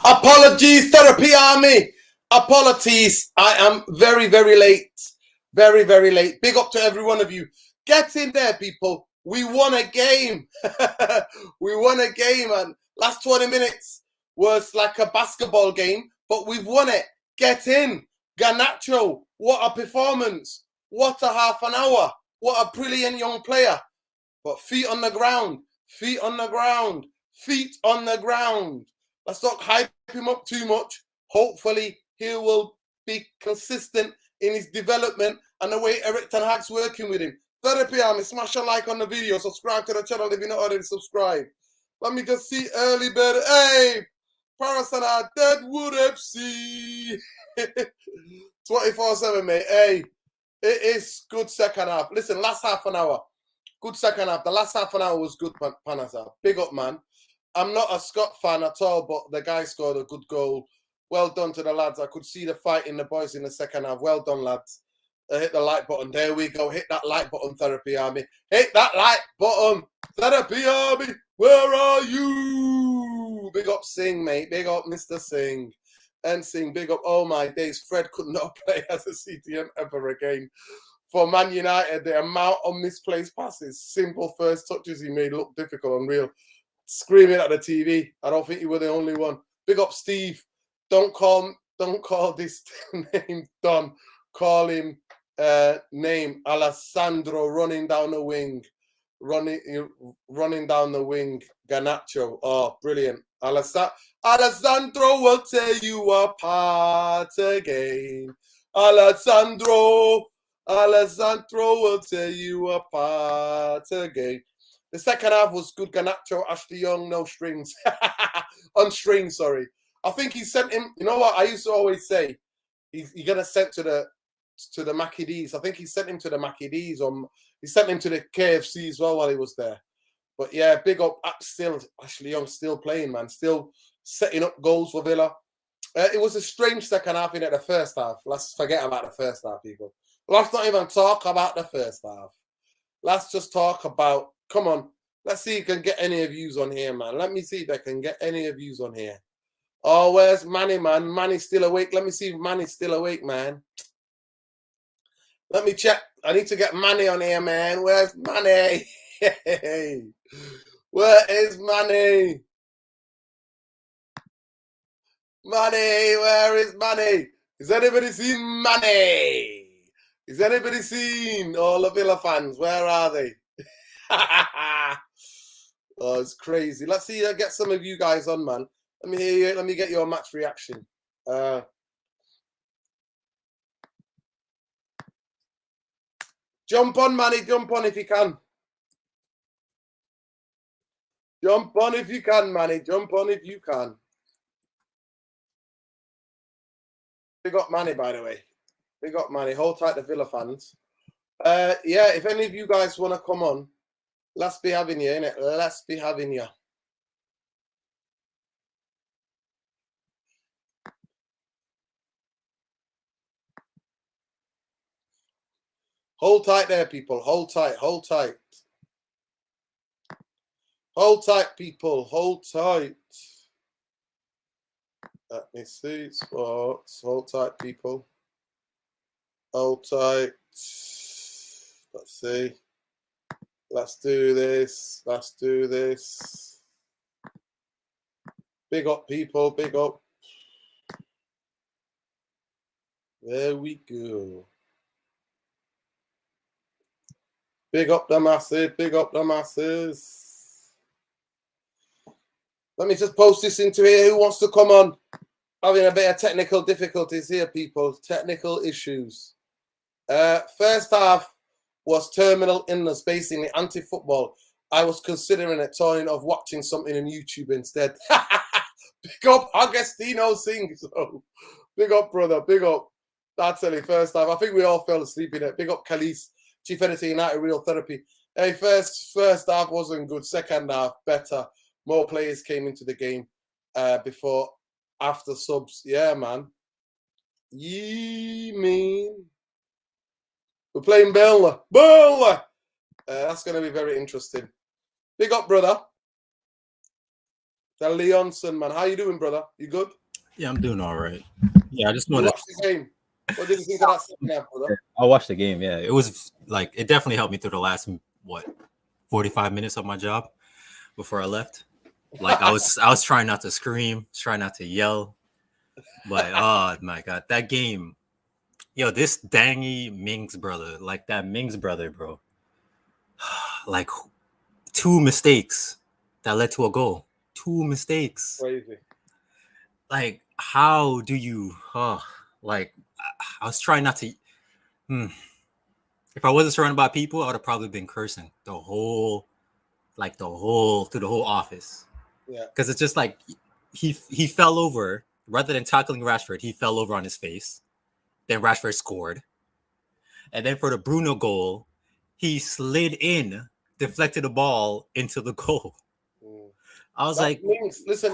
Apologies, Therapy Army. Apologies. I am very, very late. Very, very late. Big up to every one of you. Get in there, people. We won a game. We won a game, and last 20 minutes was like a basketball game, but we've won it. Get in. Garnacho, what a performance. What a half an hour. What a brilliant young player. But feet on the ground. Feet on the ground. Feet on the ground. Let's not hype him up too much. Hopefully, he will be consistent in his development and the way Eric Ten Hag's working with him. Therapy Army, smash a like on the video. Subscribe to the channel if you're not already subscribed. Let me just see early bird. Hey, Parasana, Deadwood FC. 24/7, mate. Hey, it is good second half. Listen, last half an hour. Good second half. The last half an hour was good, Panasa. Big up, man. I'm not a Scott fan at all, but the guy scored a good goal. Well done to the lads. I could see the fight in the boys in the second half. Well done, lads. Hit the like button. There we go. Hit that like button, Therapy Army. Hit that like button, Therapy Army. Where are you? Big up Singh, mate. Big up Mr. Singh. And Singh, big up. Oh, my days. Fred could not play as a CTM ever again. For Man United, the amount of misplaced passes, simple first touches he made look difficult, unreal. Screaming at the TV. I don't think you were the only one. Big up Steve. Don't call this name Don. Call him name Alessandro running down the wing. Running down the wing. Garnacho. Oh, brilliant. Alessandro will tear you apart again. Alessandro will tear you apart again. The second half was good. Garnacho, Ashley Young, no strings. On strings, sorry. I think he sent him, you know what I used to always say? He's going to send to the Mackie D's. I think he sent him to the Mackie D's. He sent him to the KFC as well while he was there. But yeah, big up. Still, Ashley Young still playing, man. Still setting up goals for Villa. It was a strange second half in the first half. Let's forget about the first half, people. Let's not even talk about the first half. Let's just talk about, come on, let's see if you can get any of yous on here, man. Let me see if I can get any of yous on here. Oh, where's Manny, man? Manny's still awake. Let me see if Manny's still awake, man. Let me check. I need to get Manny on here, man. Where's Manny? Where is Manny? Manny, where is Manny? Has anybody seen Manny? Is anybody seen all the Villa fans? Where are they? Oh, it's crazy. Let's see. Get some of you guys on, man. Let me hear you. Let me get your match reaction. Jump on, Manny. Jump on if you can. Jump on if you can, Manny. Jump on if you can. Big up Manny, by the way. Big up Manny. Hold tight, the Villa fans. Yeah, if any of you guys want to come on, let's be having you, innit? Let's be having you. Hold tight there, people. Hold tight. Hold tight. Hold tight, people. Hold tight. Let me see. Sports. Hold tight, people. Hold tight. Let's see. Let's do this. Let's do this. Big up, people. Big up. There we go. Big up the masses. Big up the masses. Let me just post this into here. Who wants to come on? Having a bit of technical difficulties here, people. Technical issues. First half was terminal illness, basically anti-football. I was considering a turning of watching something on YouTube instead. Big up Agostino Singh. So, big up, brother. Big up. That's only first half. I think we all fell asleep in it. Big up Khalees, Chief Editor United Real Therapy. Hey, first half wasn't good. Second half, better. More players came into the game after subs. Yeah, man. Mean. We're playing Burnley. Burnley! That's going to be very interesting. Big up, brother. The Leonson, man. How you doing, brother? You good? Yeah, I'm doing all right. Yeah, I just You wanted. watched the game. What did you think of that second half, brother? I watched the game. Yeah, it was like it definitely helped me through the last 45 minutes of my job before I left. Like I was trying not to scream, trying not to yell, but oh my god, that game, yo, this Dangy Mings brother, like that Mings brother, bro, like 2 mistakes that led to a goal. 2 mistakes. Crazy. Like how do you? Like I was trying not to. If I wasn't surrounded by people, I would have probably been cursing through the whole office. Yeah. Because it's just like he fell over rather than tackling Rashford. He fell over on his face. Then Rashford scored, and then for the Bruno goal, he slid in, deflected the ball into the goal. I was like, Mings, listen,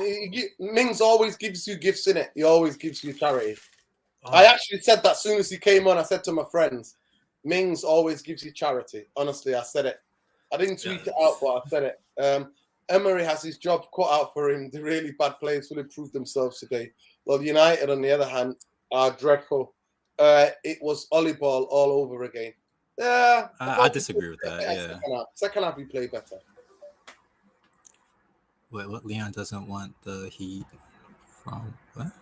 Mings always gives you gifts in it. He always gives you charity. oh, I actually said that as soon as he came on. I said to my friends, Mings always gives you charity. Honestly, I said it. I didn't tweet it out, but I said it. Emery has his job cut out for him. The really bad players will improve themselves today. Well, United, on the other hand, are dreadful. It was volleyball all over again. Yeah, I disagree with that. Yeah. Second half, we play better. Wait, what? Leon doesn't want the heat from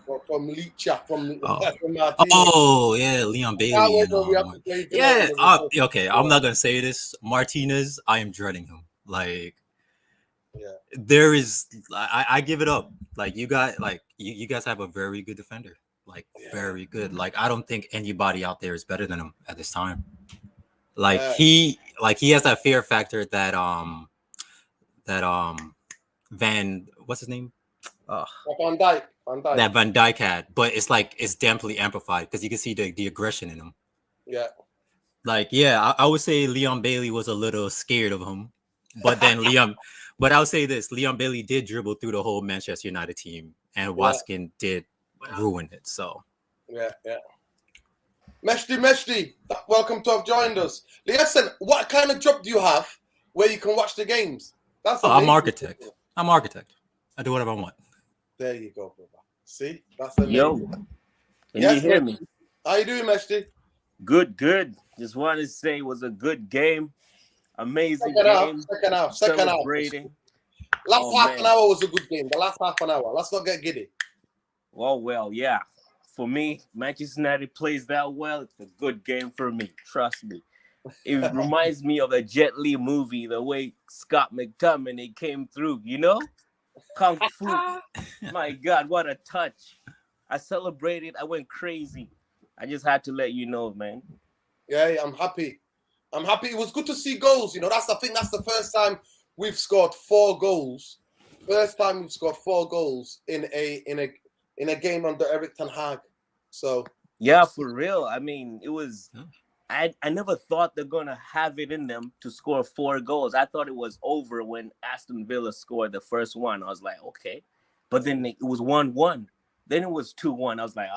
what? From Leacha, from Martinez. Oh yeah, Leon Bailey. And, okay. I'm not gonna say this. Martinez, I am dreading him. Like, there is. I give it up. Like you guys have a very good defender. Like very good. Like I don't think anybody out there is better than him at this time. Like he has that fear factor that what's his name? Van Dijk. That Van Dijk had, but it's definitely amplified because you can see the aggression in him. Yeah. Like, I would say Leon Bailey was a little scared of him, but then but I would say this: Leon Bailey did dribble through the whole Manchester United team, and Waskin did ruin it. So. Yeah. Meshdi, welcome to have joined us. Listen, what kind of job do you have where you can watch the games? I'm architect. I do whatever I want. There you go, brother. See? That's amazing. Yo, can you hear me? How you doing, Meshdi? Good. Just wanted to say it was a good game. Amazing game. Second half. Celebrating. Last half an hour was a good game. The last half an hour. Let's not get giddy. Well, yeah. For me, Manchester United plays that well. It's a good game for me. Trust me. It reminds me of a Jet Li movie, the way Scott McTominay came through, you know? Kung Fu. My God, what a touch. I celebrated. I went crazy. I just had to let you know, man. Yeah, I'm happy. It was good to see goals. You know, that's the first time we've scored 4 goals. First time we've scored 4 goals in a game under Eric Ten Hag. So yeah, for real. I mean, it was. I never thought they're gonna have it in them to score 4 goals. I thought it was over when Aston Villa scored the first one. I was like, okay, but then it was 1-1. Then it was 2-1. I was like,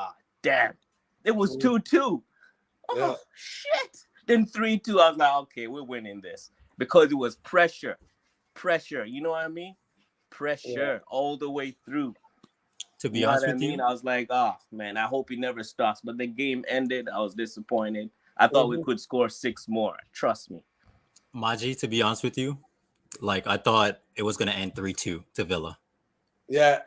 damn. It was 2-2. Oh shit. Then 3-2. I was like, okay, we're winning this because it was pressure. You know what I mean? Pressure all the way through. To be honest with you, I was like, man, I hope he never stops. But the game ended. I was disappointed. I thought we could score 6 more. Trust me. Maji, to be honest with you, like I thought it was gonna end 3-2 to Villa. Yeah.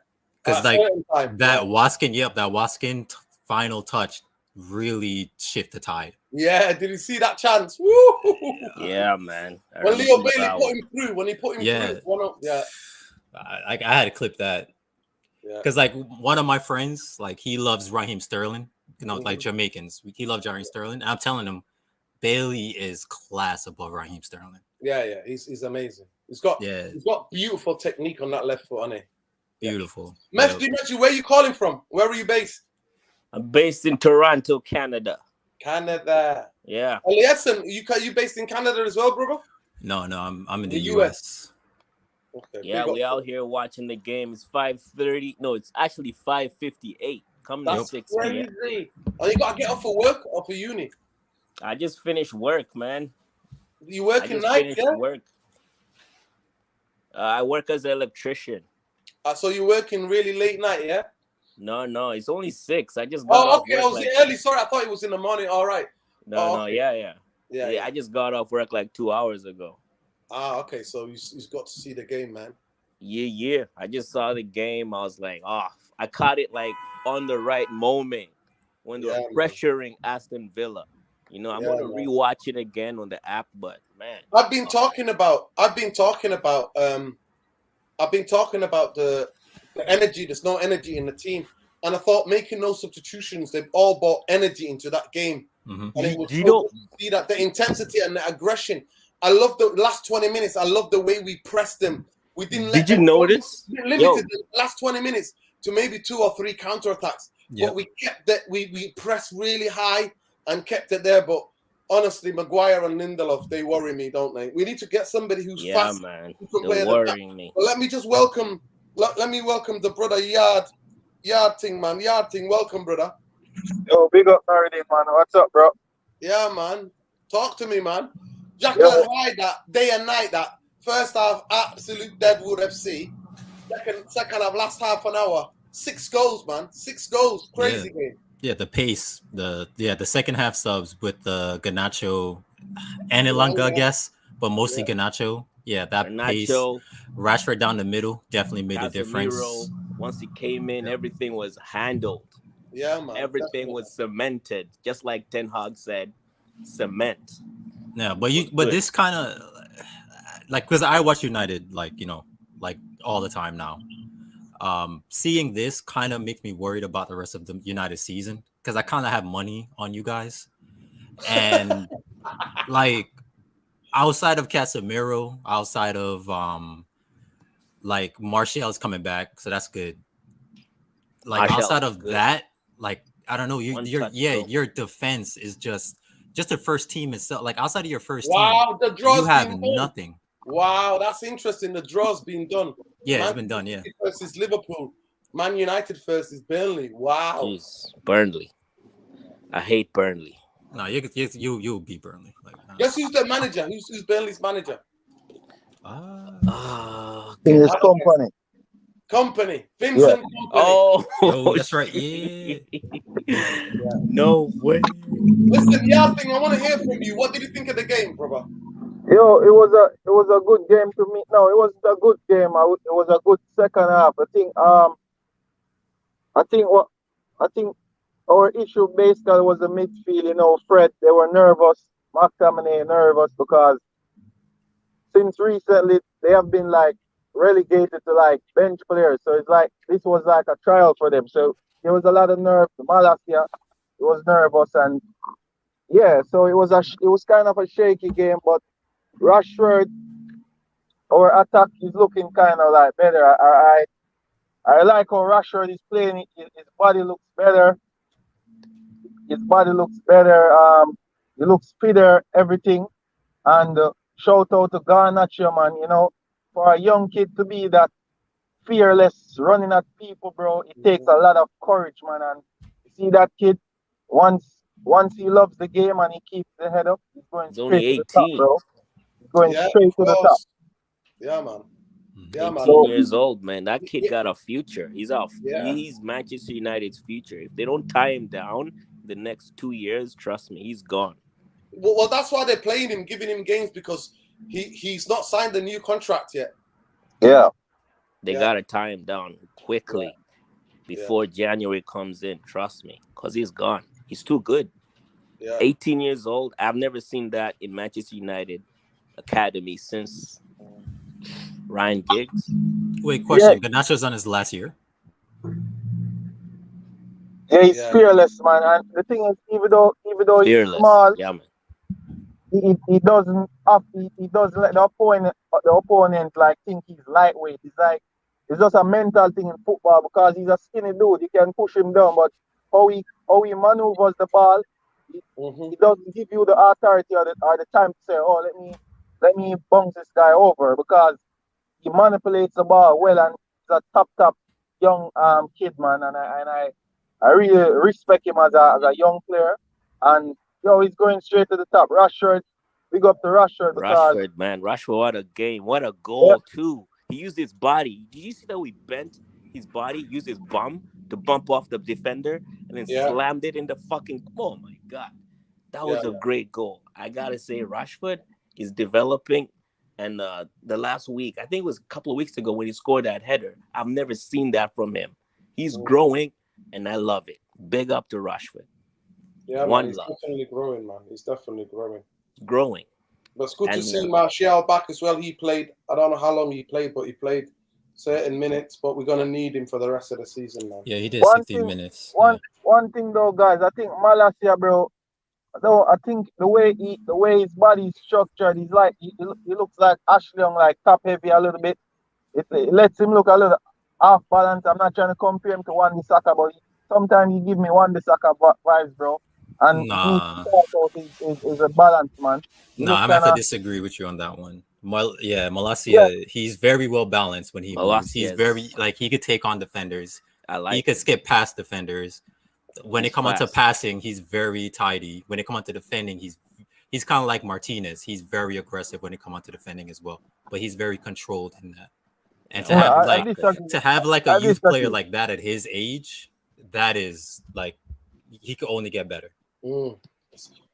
Because that Waskin final touch really shift the tide. Yeah, did you see that chance? Woo! Yeah, man. When Leo Bailey put him through, I had to clip that. Because like one of my friends, like he loves Raheem Sterling, like Jamaicans. He loves Raheem Sterling. And I'm telling him, Bailey is class above Raheem Sterling. Yeah, he's amazing. He's got beautiful technique on that left foot, hasn't he? Beautiful. Meshdi, where are you calling from? Where are you based? I'm based in Toronto, Canada. Canada. Yeah. Listen, you based in Canada as well, brother? No, I'm in the US. Okay, yeah, we out here watching the game. It's 5:30. No, it's actually 5:58. Coming to 6 p.m. Oh, you gotta get off for work or for uni? I just finished work, man. You working night? Work. I work as an electrician. So you're working really late night, yeah? No, it's only 6. I just got Oh, off okay. work I was like early. Sorry, I thought it was in the morning. All right. no, Okay. yeah. Yeah. I just got off work like 2 hours ago. Okay. So you got to see the game, man. Yeah. I just saw the game. I was like, I caught it like on the right moment when they were pressuring Aston Villa. You know, I'm gonna rewatch it again on the app, but man, I've been talking about the energy. There's no energy in the team, and I thought making no substitutions, they've all brought energy into that game, and it was so good to see that the intensity and the aggression. I love the last 20 minutes. I love the way we pressed them. We didn't let them notice? limited the last 20 minutes to maybe 2 or 3 counterattacks, but we kept that. We pressed really high and kept it there, but. Honestly, Maguire and Lindelof, they worry me, don't they? We need to get somebody who's fast. Man. Who can They're worrying me. But let me just welcome the brother Yard thing, man. Yard thing, welcome, brother. Yo, big up Narity, man. What's up, bro? Yeah, man. Talk to me, man. Jekyll and Hyde, that day and night, that first half, absolute Deadwood FC. Second half, last half an hour, 6 goals, man. 6 goals, crazy game. Yeah, the pace, the second half subs with the Garnacho and Elanga, I guess, but mostly Garnacho. Yeah, that pace. Rashford down the middle definitely made a difference. Once he came in, everything was handled. Yeah, man. Everything was cemented, just like Ten Hag said, cement. Yeah, but this kind of like, because I watch United like all the time now. Seeing this kind of makes me worried about the rest of the United season, because I kind of have money on you guys, and like outside of Casemiro, outside of like Martial's coming back, so that's good. Like outside of that, like I don't know, your defense is just the first team itself. Like outside of your first team, the draw's you have nothing. Wow, that's interesting. The draw's been done. Yeah, it's been done. Yeah. Versus Liverpool, Man United versus Burnley. Wow. Jeez, Burnley. I hate Burnley. No, you'll beat Burnley. Like, guess who's the manager? Who's Burnley's manager? His company. Company. Vincent Company. Oh, that's right. Yeah. No way. Listen, thing. I want to hear from you. What did you think of the game, brother? Yo, it was a good game to me. No, it wasn't a good game. It was a good second half. I think our issue basically was the midfield. You know, Fred, they were nervous. McTominay nervous because since recently they have been like relegated to like bench players. So it's like this was like a trial for them. So there was a lot of nerve. Malacia was nervous, and yeah, so it was kind of a shaky game, but Rashford, our attack is looking kind of like better. I like how Rashford is playing. His body looks better. He looks fitter, everything. And shout out to Garnacho, man. You know, for a young kid to be that fearless, running at people, bro, it takes a lot of courage, man. And you see that kid, once he loves the game and he keeps the head up, he's going straight to the top, bro. Going straight to the top. Yeah, man. 18 years old, man. That kid got a future. He's off. He's Manchester United's future. If they don't tie him down the next 2 years, trust me, he's gone. Well, that's why they're playing him, giving him games, because he's not signed a new contract yet. Yeah. They gotta tie him down quickly before January comes in. Trust me, because he's gone. He's too good. 18 years old. I've never seen that in Manchester United academy since Ryan Giggs. Wait, question. Garnacho's on his last year. Yeah, he's fearless, man. And the thing is, even though he's small, he doesn't let the opponent like think he's lightweight. It's just a mental thing in football, because he's a skinny dude. You can push him down, but how he maneuvers the ball, he doesn't give you the authority or the time to say, oh, let me bounce this guy over, because he manipulates the ball well, and he's a top young kid, man, and I really respect him as a young player, and he's going straight to the top. Rashford, big up to Rashford. Rashford, man, Rashford, what a game, what a goal too. He used his body. Did you see that we bent his body, used his bum to bump off the defender, and then slammed it in the fucking... Oh, my God. That was a great goal. I got to say, Rashford is developing. And the last week, I think it was a couple of weeks ago when he scored that header, I've never seen that from him. He's growing, and I love it. Big up to Rashford. Yeah, man, he's definitely growing, man. He's definitely growing. Growing. But it's good to see Martial back as well. He played, I don't know how long he played, but he played certain minutes. But we're going to need him for the rest of the season, man. Yeah, he did 16 minutes. One thing, though, guys, I think Malacia, bro, though, I think the way his body is structured, he's like, he looks like Ashley Young, like top heavy a little bit. It lets him look a little off balance. I'm not trying to compare him to Wan-Bissaka, but sometimes he give me Wan-Bissaka vibes, bro. And is a balance, man. I'm gonna have to disagree with you on that one. Malacia, he's very well balanced when he moves. He's very he could take on defenders. He could skip past defenders. When it comes onto passing, he's very tidy. When it comes onto defending, he's kind of like Martinez. He's very aggressive when it comes onto defending as well. But he's very controlled in that. And to have a youth player like that at his age, that is he could only get better.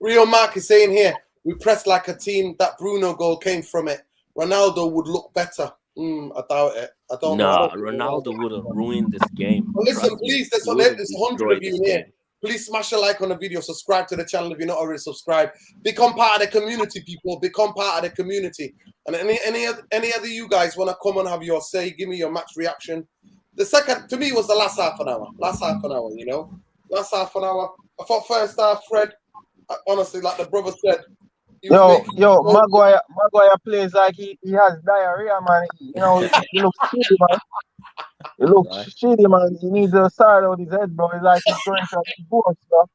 Rio Mark is saying here, we pressed like a team. That Bruno goal came from it. Ronaldo would look better. I doubt it. I don't know. Ronaldo would have ruined this game. Well, listen, please, there's 100 of you in here. Please smash a like on the video. Subscribe to the channel if you're not already subscribed. Become part of the community, people. Become part of the community. And any other you guys want to come and have your say, give me your match reaction. The second, to me, was the last half an hour. Last half an hour. I thought first half, Fred, honestly, like the brother said, Maguire plays like he has diarrhea, man. He looks shitty, man. He looks shitty, man. He needs to sort out his head, bro. It's like he's going to a divorce, bro.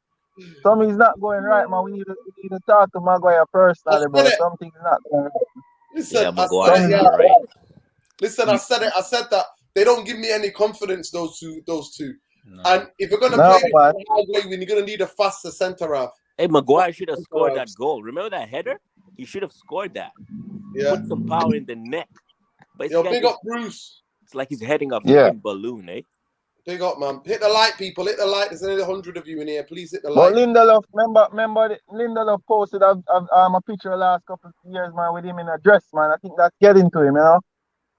Something's not going right, man. We need to talk to Maguire personally, bro. Something's not going right. Listen, I said it. I said that they don't give me any confidence, those two. No. And if you're gonna play the hard way, we're gonna need a faster centre half. Hey, Maguire should have scored that goal. Remember that header? He should have scored that. Put some power in the neck. But big up Bruce. It's like he's heading a fucking balloon, eh? Big up, man. Hit the like, people. Hit the like. There's only 100 of you in here. Please hit the like. But Lindelof, remember Lindelof posted a picture the last couple of years, man, with him in a dress, man. I think that's getting to him,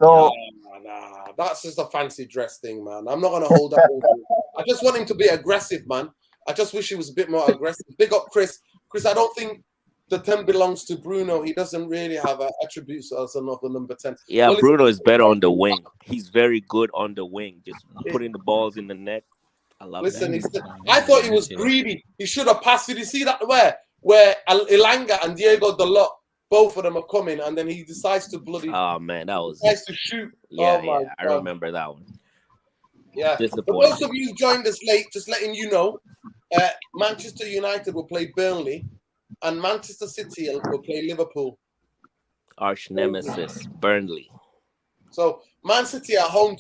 So nah, that's just a fancy dress thing, man. I'm not gonna hold that. I just want him to be aggressive, man. I just wish he was a bit more aggressive. Big up, Chris. Chris, I don't think the 10 belongs to Bruno. He doesn't really have attributes as another number 10. Yeah, well, Bruno is better on the wing. He's very good on the wing, just putting the balls in the net. I love that. I thought he was greedy. He should have passed. Did you see that where Elanga and Diego Dalot, both of them are coming, and then he decides to bloody... Oh, man, that was... Decides to shoot. Yeah, I remember that one. Yeah. For those of you who joined us late, just letting you know, Manchester United will play Burnley, and Manchester City will play Liverpool. Arch nemesis, Burnley. So Man City are home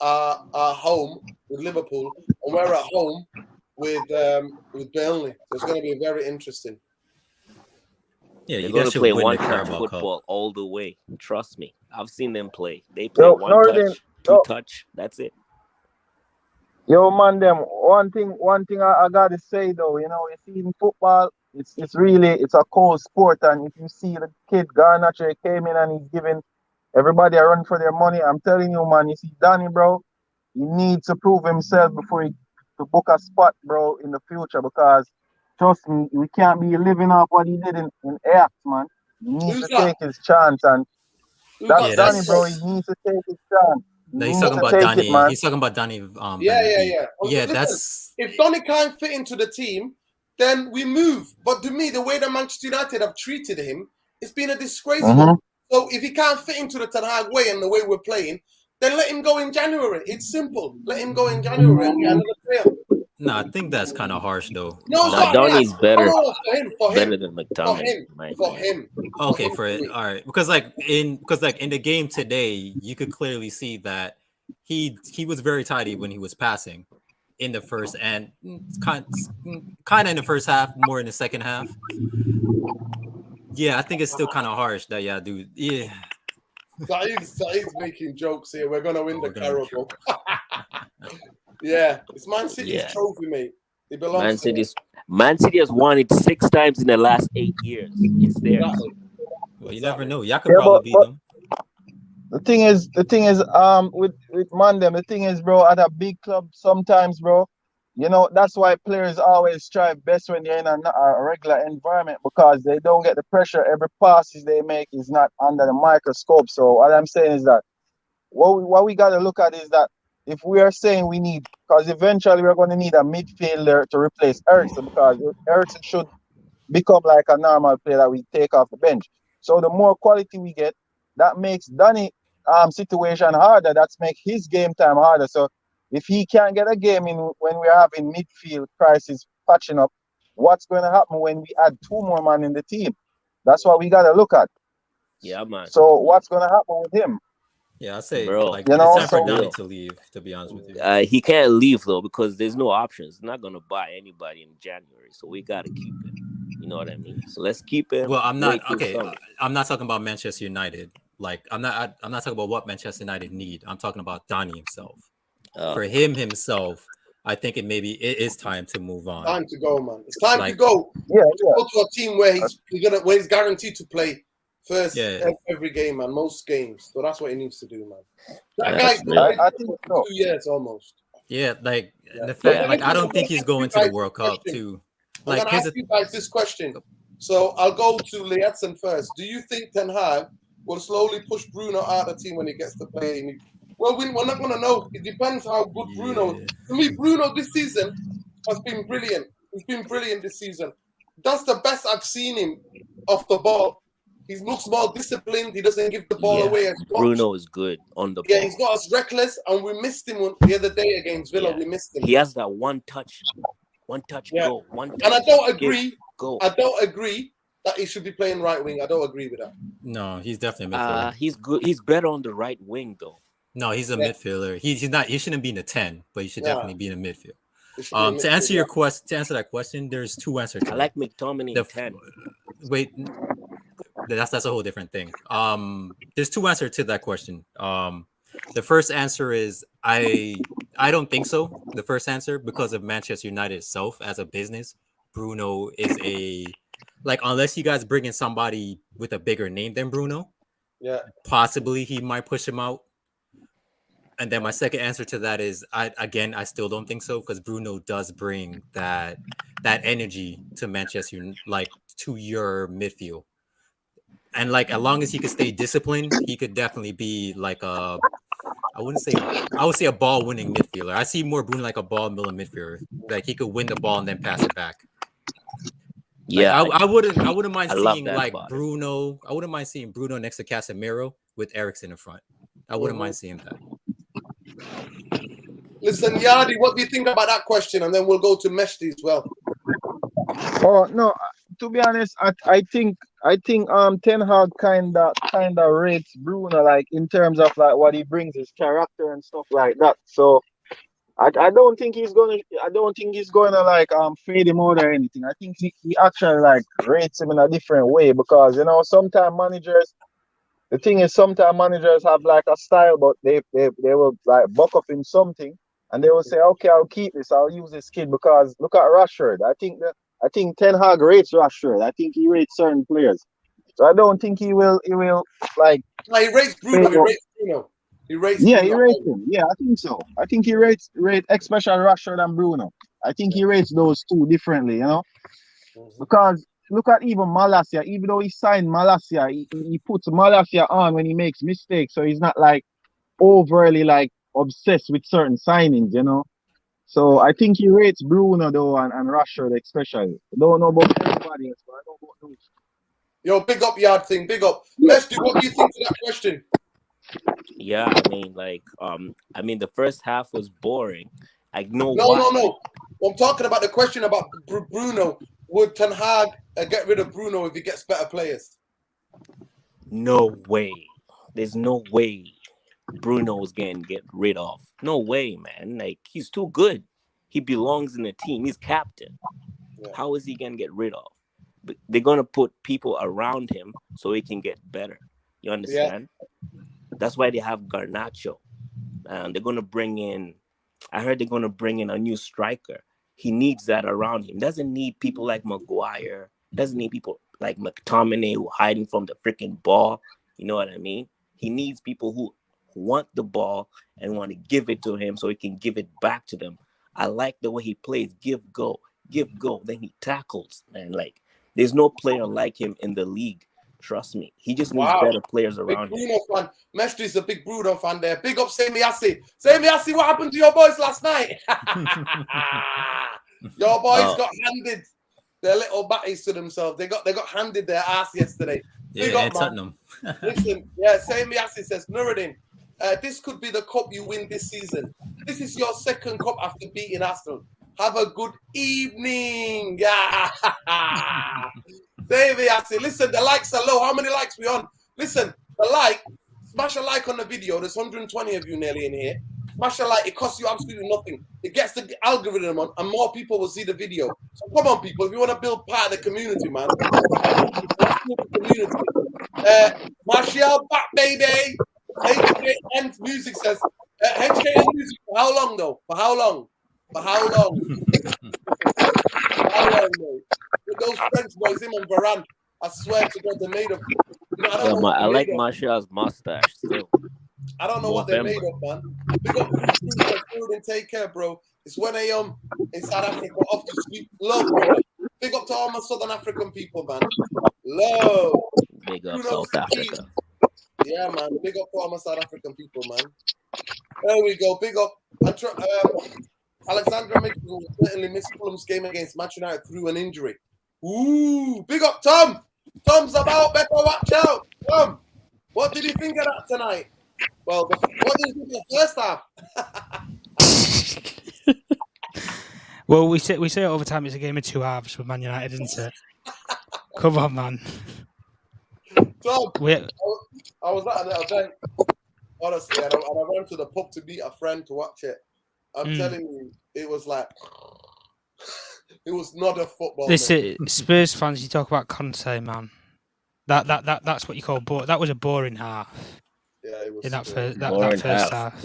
are home with Liverpool, and we're at home with Burnley. So it's going to be very interesting. Yeah, they're going to play one-touch football all the way. Trust me, I've seen them play. They play one-touch, two-touch. That's it. Yo, man, one thing I gotta say though, you see in football, it's a cold sport, and if you see the kid Garnacho came in and he's giving everybody a run for their money, I'm telling you, man, you see Danny, bro, he needs to prove himself before he to book a spot, bro, in the future, because trust me, we can't be living off what he did in Ajax, man. He needs to take his chance, and that's Danny, bro. He needs to take his chance. He's talking about Danny. He's talking about Danny. Yeah. Listen, that's if Donny can't fit into the team, then we move. But to me, the way that Manchester United have treated him, it's been a disgraceful. So if he can't fit into the Ten Hag way and the way we're playing, then let him go in January. It's simple. Let him go in January and get another player. No, I think that's kind of harsh, though. No, Donny's better. Better than McTominay. For him. Okay, for it. All right, because in the game today, you could clearly see that he was very tidy when he was passing in the first and kind of in the first half, more in the second half. Yeah, I think it's still kind of harsh that dude. Yeah, Saeed's making jokes here. We're gonna win the Carabao. Yeah, it's Man City's trophy, mate. It belongs to them. Man City has won it 6 times in the last 8 years. It's theirs. Exactly. Well, you never know. Y'all could probably beat them. The thing is, with Mandem, the thing is, bro, at a big club, sometimes, bro, you know, that's why players always strive best when they're in a regular environment, because they don't get the pressure. Every passes they make is not under the microscope. So what I'm saying is that what we got to look at is that if we are saying we need, because eventually we're going to need a midfielder to replace Ericsson, because Ericsson should become like a normal player that we take off the bench. So the more quality we get, that makes Danny situation harder. That's make his game time harder. So if he can't get a game in when we're having midfield crisis patching up, what's going to happen when we add 2 more men in the team? That's what we got to look at. Yeah, man. So what's going to happen with him? Yeah, I say, bro, like, you know, it's time for Donnie to leave, to be honest with you. He can't leave, though, because there's no options. He's not going to buy anybody in January, so we got to keep him. You know what I mean? So let's keep him. Well, I'm not, okay, I'm not talking about Manchester United. Like, I'm not talking about what Manchester United need. I'm talking about Donnie himself. For him himself, I think it is time to move on. Time to go, man. It's time to go. Yeah, go to a team where he's guaranteed to play first every game, man. Most games. So that's what he needs to do, man. That guy's I think so. 2 years almost. Yeah, like the fact, like I don't think he's going to the World Cup too. Like, I'm gonna ask you guys this question. So I'll go to Lietson first. Do you think Ten Hag will slowly push Bruno out of the team when he gets to play? Well, we're not going to know. It depends how good Bruno is. For me, Bruno this season has been brilliant. He's been brilliant this season. That's the best I've seen him off the ball. He looks more disciplined. He doesn't give the ball away as much. Bruno is good on the ball. Yeah, he's not as reckless, and we missed him the other day against Villa. We missed him. He has that one touch goal. And I don't agree. I don't agree that he should be playing right wing. I don't agree with that. No, he's definitely a midfielder. He's good. He's better on the right wing, though. No, he's a midfielder. He's not. He shouldn't be in the 10, but he should definitely be in the midfield. To answer your question, to answer that question, there's 2 answers. I like McTominay in 10. Wait, that's a whole different thing. There's 2 answers to that question. The first answer is I don't think so. The first answer, because of Manchester United itself as a business, Bruno is unless you guys bring in somebody with a bigger name than Bruno, possibly he might push him out. And then my second answer to that is I still don't think so, because Bruno does bring that energy to Manchester, like to your midfield. And like as long as he could stay disciplined, he could definitely be like I would say a ball winning midfielder. I see more Bruno like a ball milling midfielder. Like he could win the ball and then pass it back. Yeah, like, I wouldn't mind seeing like Bruno. I wouldn't mind seeing Bruno next to Casemiro with Eriksen in front. I wouldn't mind seeing that. Listen, Yardi, what do you think about that question? And then we'll go to Meshti as well. Oh no, to be honest, I think Ten Hag kinda rates Bruno, like in terms of like what he brings, his character and stuff like that. So I don't think he's gonna like fade him out or anything. I think he actually like rates him in a different way, because you know sometimes managers have like a style, but they will like buck up in something and they will say, okay, I'll keep this, I'll use this kid, because look at Rashford. I think Ten Hag rates Rashford. I think he rates certain players. So I don't think he will like. No, he rates Bruno. He rates him. Yeah, I think so. I think he rates especially Rashford and Bruno. I think he rates those two differently, you know? Because look at even Malacia. Even though he signed Malacia, he puts Malacia on when he makes mistakes. So he's not like overly like obsessed with certain signings, you know? So I think he rates Bruno though and Rashford especially. I don't know about everybody else, but I don't know about those. Yo, big up Yard thing, big up. Meshti, what do you think of that question? Yeah, I mean, the first half was boring. No. I'm talking about the question about Bruno. Would Ten Hag get rid of Bruno if he gets better players? No way. There's no way Bruno is going to get rid of. No way, man. Like, he's too good. He belongs in the team. He's captain. Yeah. How is he going to get rid of? But they're going to put people around him so he can get better. You understand? That's why they have Garnacho. They're going to bring in. I heard they're going to bring in a new striker. He needs that around him. Doesn't need people like Maguire. Doesn't need people like McTominay who are hiding from the freaking ball. You know what I mean? He needs people who want the ball and want to give it to him so he can give it back to them. I like the way he plays. Give, go. Then he tackles. And like, there's no player like him in the league. Trust me. He just needs better players around him. Bruno fan. Mestri's a big Bruno fan there. Big up Sammy Assi. Sammy Assi, what happened to your boys last night? Your boys got handed their little batties to themselves. They got handed their ass yesterday. Big up, Tottenham. Listen, Sammy Assi says, Nuruddin, this could be the cup you win this season. This is your second cup after beating Aston. Have a good evening. Yeah. Davey, I say, listen, the likes are low. How many likes we on? Listen, smash a like on the video. There's 120 of you nearly in here. Smash a like. It costs you absolutely nothing. It gets the algorithm on, and more people will see the video. So come on, people. If you want to build part of the community, man. Martial back, baby. HKN Music says, HKN Music, for how long, though? For how long? How long, mate? With those French boys, him and Varane, I swear to God, they're made of. I like Martial's mustache still. I don't know what they're made of, man. Big up food and take care, bro. It's 1 a.m. in South Africa. Off to sleep. Love, bro. Big up to all my Southern African people, man. Love. Big up South Africa. Yeah, man. Big up to all my South African people, man. There we go. Big up. Alexander Mitchell will certainly miss Fulham's game against Manchester United through an injury. Ooh, big up, Tom. Tom's about, better watch out. Tom, what did you think of that tonight? Well, what did you think of the first half? Well, we say at overtime it's a game of two halves with Man United, isn't it? Come on, man. Tom, I was at an event, honestly, and I ran to the pub to meet a friend to watch it. I'm telling you, it was like, it was not a football. This is Spurs fans. You talk about Conte, man. That's what you call boring. That was a boring half. Yeah, it was. In that first half.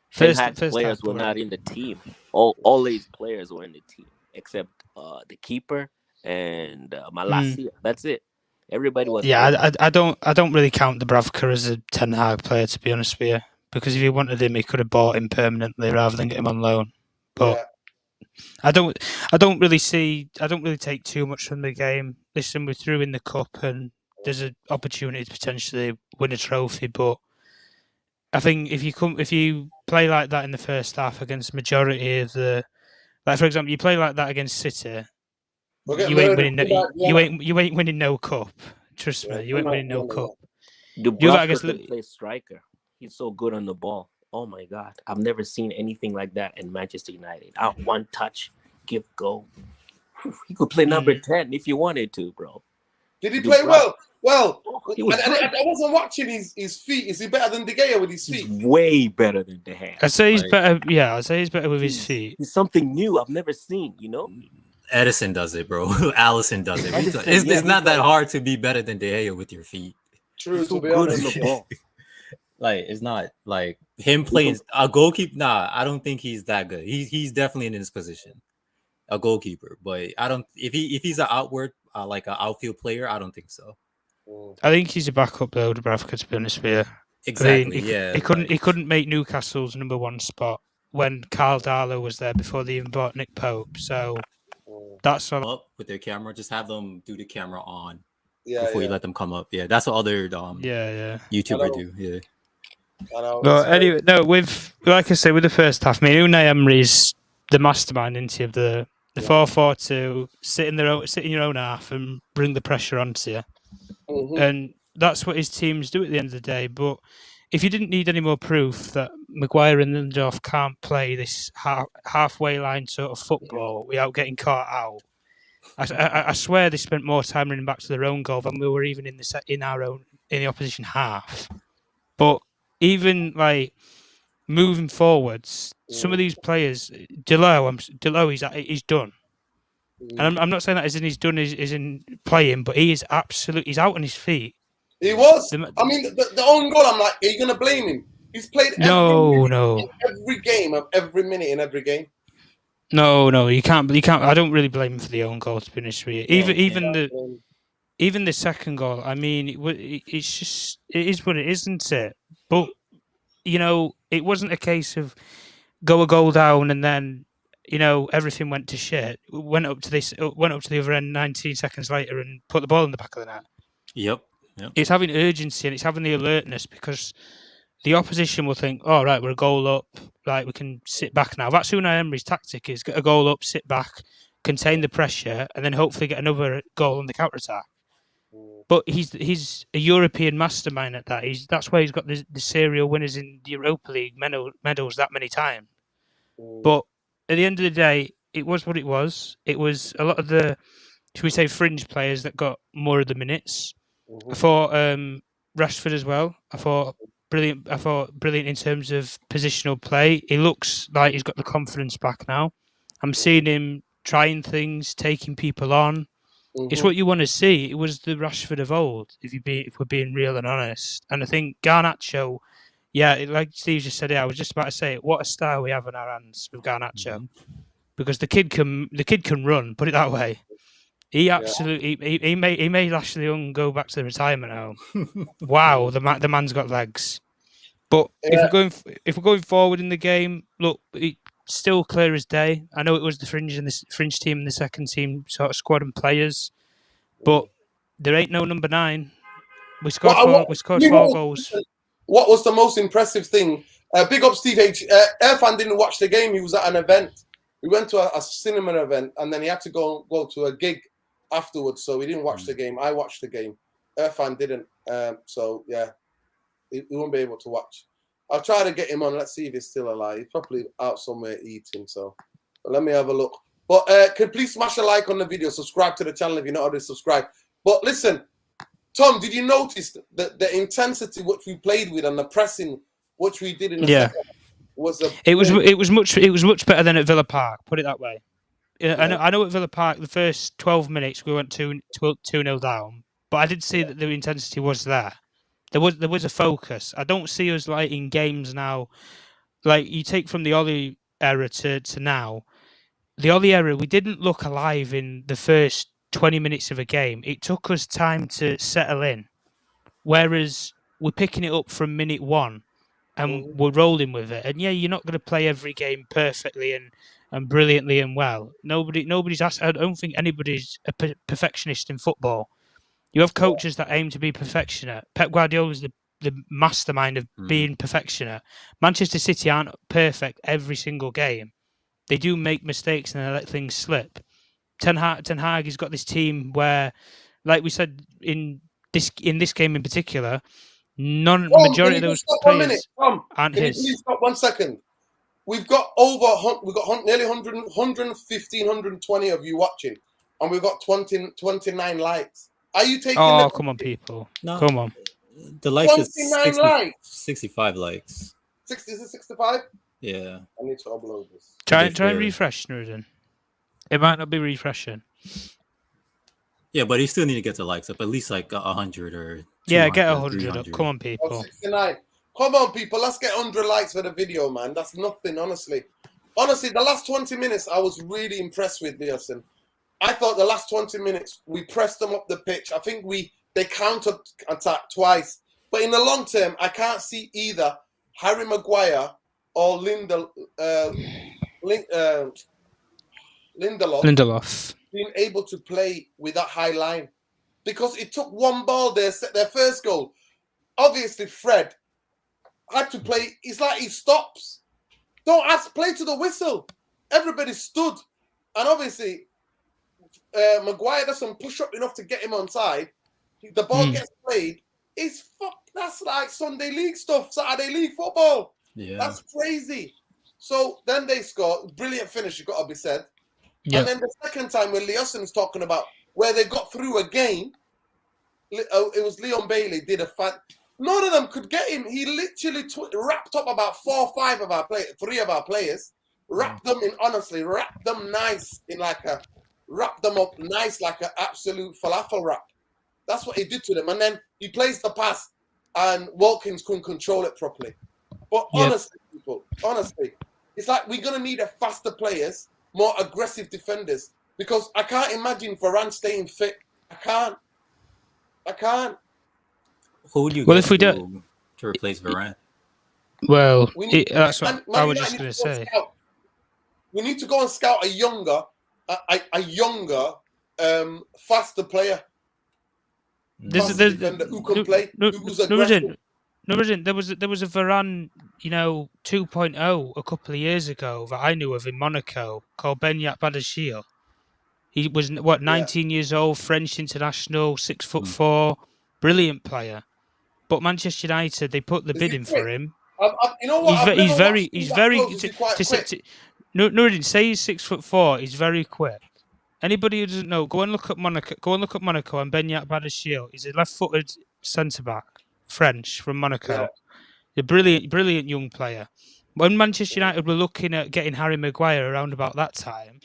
First players were not in the team. All these players were in the team except the keeper and Malacia. That's it. Everybody was. Yeah, I don't really count Dubravka as a Ten Hag player, to be honest with you. Because if he wanted him, he could have bought him permanently rather than get him on loan. But I don't really take too much from the game. Listen, we're through in the cup, and there's an opportunity to potentially win a trophy. But I think if you play like that in the first half against majority of the, like for example, you play like that against City, you ain't winning no cup. Trust me, you ain't winning no cup. Dubravka could play striker. He's so good on the ball. Oh my God. I've never seen anything like that in Manchester United. Out one touch, give, go. He could play number 10 if you wanted to, bro. Did he play well? Well, I wasn't watching his feet. Is he better than De Gea with his feet? He's way better than De Gea. I'd say he's better. Yeah, I'd say he's better with his feet. He's something new I've never seen, you know? Edison does it, bro. Allison does it. It's not that hard to be better than De Gea with your feet. True, to be honest. On the ball. Like, it's not like him playing a goalkeeper. Nah, I don't think he's that good. He's definitely in his position, a goalkeeper. But I don't. If he's an outward like an outfield player, I don't think so. I think he's a backup though, Dubravka, to be honest with you. Exactly. He couldn't make Newcastle's number one spot when Carl Darlow was there before they even bought Nick Pope. So that's all. Up with their camera, just have them do the camera on before you let them come up. Yeah, that's what other YouTuber do. Yeah. But anyway, no. Like I say, with the first half, Unai Emery's the mastermind into the 4-4-2, sit in your own half and bring the pressure onto you, and that's what his teams do at the end of the day. But if you didn't need any more proof that Maguire and Lindelof can't play this halfway line sort of football without getting caught out, I swear they spent more time running back to their own goal than we were even in the opposition half. But even like moving forwards, some of these players, Delo, he's done. And I'm not saying that as in he's done is in playing, but he's out on his feet. He was. I mean, the own goal, I'm like, are you going to blame him? He's played every game of every minute in every game. No, you can't. I don't really blame him for the own goal, to be honest with you. Even the second goal. I mean, it's just it is what it is, isn't it? But you know, it wasn't a case of go a goal down and then everything went to shit. Went up to the other end 19 seconds later and put the ball in the back of the net. Yep. It's having urgency and it's having the alertness because the opposition will think, "Oh, right, we're a goal up. Right, we can sit back now." That's Unai Emery's tactic: is get a goal up, sit back, contain the pressure, and then hopefully get another goal on the counter attack. But he's a European mastermind at that. That's why he's got the serial winners in the Europa League medals that many times. But at the end of the day, it was what it was. It was a lot of the, should we say, fringe players that got more of the minutes. I thought Rashford as well. I thought brilliant in terms of positional play. He looks like he's got the confidence back now. I'm seeing him trying things, taking people on. It's what you want to see. It was the Rashford of old, if we're being real and honest. And I think Garnacho, like Steve just said, I was just about to say it. What a star we have in our hands with Garnacho, because the kid can run. Put it that way. He absolutely he made Ashley Young go back to the retirement home. Wow, the man's got legs. But if we're going forward in the game, look, it's still clear as day. I know it was the fringe team and the second team sort of squad and players, but there ain't no number 9. We scored four goals. What was the most impressive thing? Big up Steve H. Irfan didn't watch the game. He was at an event. We went to a cinema event, and then he had to go to a gig afterwards, so he didn't watch the game. I watched the game. Irfan didn't. So yeah, he won't be able to watch. I'll try to get him on. Let's see if he's still alive. He's probably out somewhere eating. So but let me have a look. But can please smash a like on the video. Subscribe to the channel if you're not already subscribed. But listen, Tom, did you notice the intensity which we played with and the pressing which we did in the second? It was much better than at Villa Park. Put it that way. I know at Villa Park the first 12 minutes we went 2-0 down, but I did see that the intensity was there. There was a focus. I don't see us like in games now. Like you take from the Ollie era to now. The Ollie era, we didn't look alive in the first 20 minutes of a game. It took us time to settle in. Whereas we're picking it up from minute 1 and we're rolling with it. And yeah, you're not going to play every game perfectly and brilliantly and well. Nobody's asked. I don't think anybody's a perfectionist in football. You have coaches that aim to be perfectionate. Pep Guardiola is the mastermind of being perfectionate. Manchester City aren't perfect every single game. They do make mistakes and they let things slip. Ten Hag has got this team where, like we said in this game in particular, majority of those players aren't his. Can you please stop 1 second? We've got nearly 115, 120 of you watching, and we've got 29 likes. Are you taking? Oh, come on, people! No. Come on. The likes is 65 likes. 60 to 65. Yeah. I need to upload this. Try and refresh, Nurden. It might not be refreshing. Yeah, but you still need to get the likes up at least like 100 or. Yeah, get 100 up. Come on, people. 69. Come on, people. Let's get 100 likes for the video, man. That's nothing, honestly. Honestly, the last 20 minutes, I was really impressed with Nielsen. I thought the last 20 minutes, we pressed them up the pitch. I think they counter-attacked twice. But in the long term, I can't see either Harry Maguire or Lindelof being able to play with that high line. Because it took one ball there, set their first goal. Obviously, Fred had to play. It's like he stops. Don't play to the whistle. Everybody stood. And obviously, Maguire doesn't push up enough to get him onside. The ball gets played. That's like Sunday league stuff, Saturday league football. Yeah. That's crazy. So then they score. Brilliant finish, you've got to be said. Yep. And then the second time when Leoson's talking about where they got through a game, it was Leon Bailey did a fan. None of them could get him. He literally wrapped up about 4 or 5 of our players, 3 of our players, wrapped them nice wrapped them up nice like an absolute falafel wrap. That's what he did to them. And then he plays the pass, and Watkins couldn't control it properly. But honestly, people, it's like we're gonna need a faster players, more aggressive defenders, because I can't imagine Varane staying fit. I can't. Who would you get to replace Varane? Well, that's what I was just going to say. We need to go and scout a younger, faster player. Defender who can play, who's aggressive. There was a Varane, 2.0 a couple of years ago that I knew of in Monaco called Benyat Badashil. He was 19 years old, French international, 6'4", brilliant player. But Manchester United, they put the bid in for him. You know what? Nuruddin, say he's 6'4". He's very quick. Anybody who doesn't know, go and look at Monaco. And Benyat Badashil. He's a left-footed centre back, French from Monaco. A brilliant young player. When Manchester United were looking at getting Harry Maguire around about that time,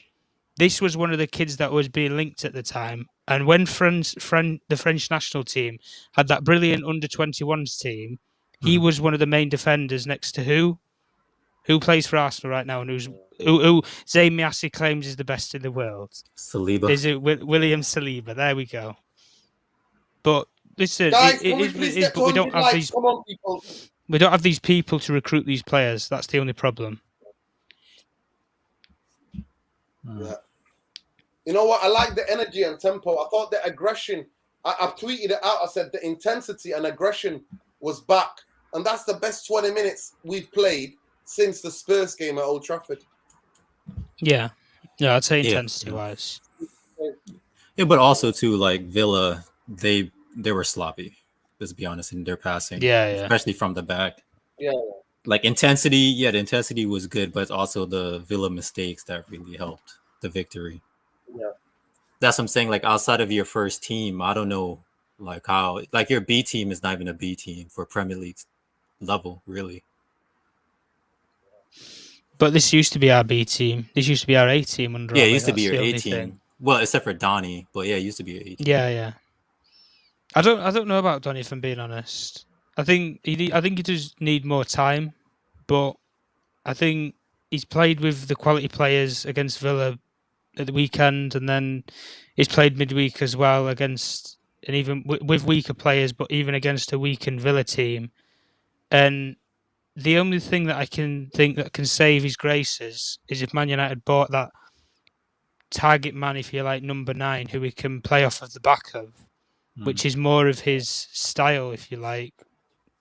this was one of the kids that was being linked at the time. And when the French national team had that brilliant under-21s team, he was one of the main defenders next to who plays for Arsenal right now, and who Zayn Miassi claims is the best in the world. Saliba. Is it William Saliba? There we go. But listen, guys, but we don't have these. Come on, people. We don't have these people to recruit these players. That's the only problem. Yeah. You know what? I like the energy and tempo. I thought the aggression. I've tweeted it out. I said the intensity and aggression was back, and that's the best 20 minutes we've played since the Spurs game at Old Trafford. Yeah, I'd say intensity-wise. Yeah, but also too, like Villa, they were sloppy. Let's be honest in their passing. Yeah, especially from the back. Yeah. Like intensity, the intensity was good, but also the Villa mistakes that really helped the victory. Yeah. That's what I'm saying. Like outside of your first team, I don't know, like how, like your B team is not even a B team for Premier League level, really. But this used to be our B team. This used to be our A team under. Yeah, it used to be your A team. Well, except for Donny, but yeah, it used to be your A team. Yeah. I don't know about Donny, if I'm being honest. I think he does need more time, but I think he's played with the quality players against Villa at the weekend, and then he's played midweek as well against, and even with weaker players, but even against a weakened Villa team. And the only thing that I can think that can save his graces is if Man United bought that target man, if you like, number 9, who he can play off of the back of, which is more of his style, if you like.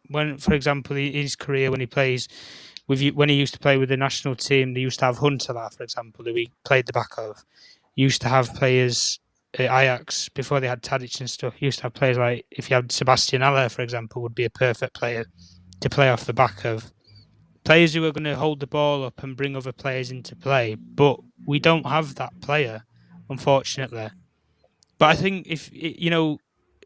When, for example, in his career, when he used to play with the national team, they used to have Huntelaar, for example, who he played the back of. Used to have players at Ajax before they had Tadic and stuff. Used to have players like, if you had Sebastian Haller, for example, would be a perfect player to play off the back of. Players who are going to hold the ball up and bring other players into play, but we don't have that player, unfortunately. But I think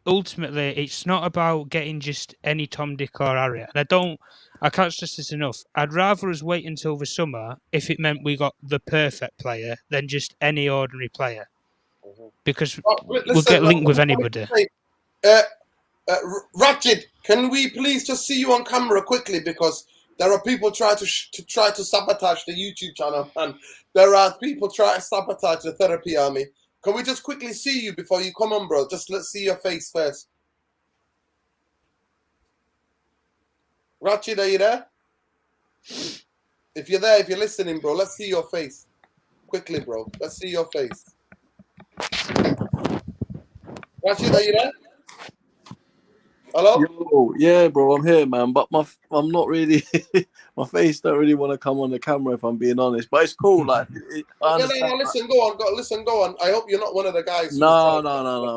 ultimately, it's not about getting just any Tom, Dick, or Harry. And I can't stress this enough. I'd rather us wait until the summer if it meant we got the perfect player than just any ordinary player. Because we'll get linked with anybody. Ratchet, can we please just see you on camera quickly? Because there are people trying to sabotage the YouTube channel, and there are people trying to sabotage the therapy army. Can we just quickly see you before you come on, bro? Just let's see your face first. Ratchet, are you there? If you're there, if you're listening, bro, let's see your face. Quickly, bro. Let's see your face. Ratchet, are you there? Hello? Yo, yeah, bro, I'm here, man. But I'm not really. My face don't really want to come on the camera, if I'm being honest. But it's cool. Like, no, listen, go on. I hope you're not one of the guys. No,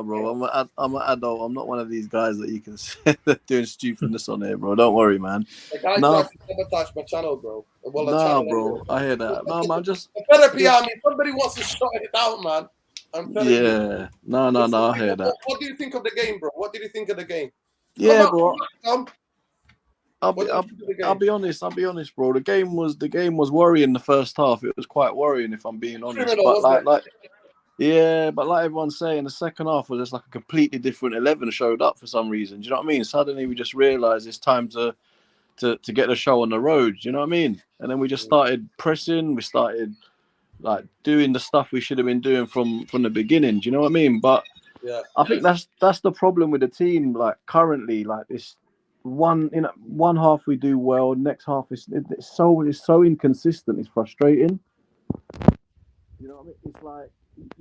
bro. I'm an adult. I'm not one of these guys that you can say doing stupidness on here, bro. Don't worry, man. The guy tried to sabotage my channel, bro. Well, bro. I hear that. No, man, just the therapy army. Somebody wants to shut it down, man. I'm telling you. Yeah. No. I hear that. What do you think of the game, bro? What did you think of the game? Yeah, bro. I'll be honest, bro. The game was worrying the first half. It was quite worrying, if I'm being honest. But Yeah, but like everyone's saying, the second half was just like a completely different 11 showed up for some reason. Do you know what I mean? Suddenly we just realised it's time to get the show on the road. Do you know what I mean? And then we just started pressing. We started like doing the stuff we should have been doing from the beginning. Do you know what I mean? But I think that's the problem with the team. Like currently, like this one half we do well, next half it's so inconsistent. It's frustrating. You know what I mean? It's like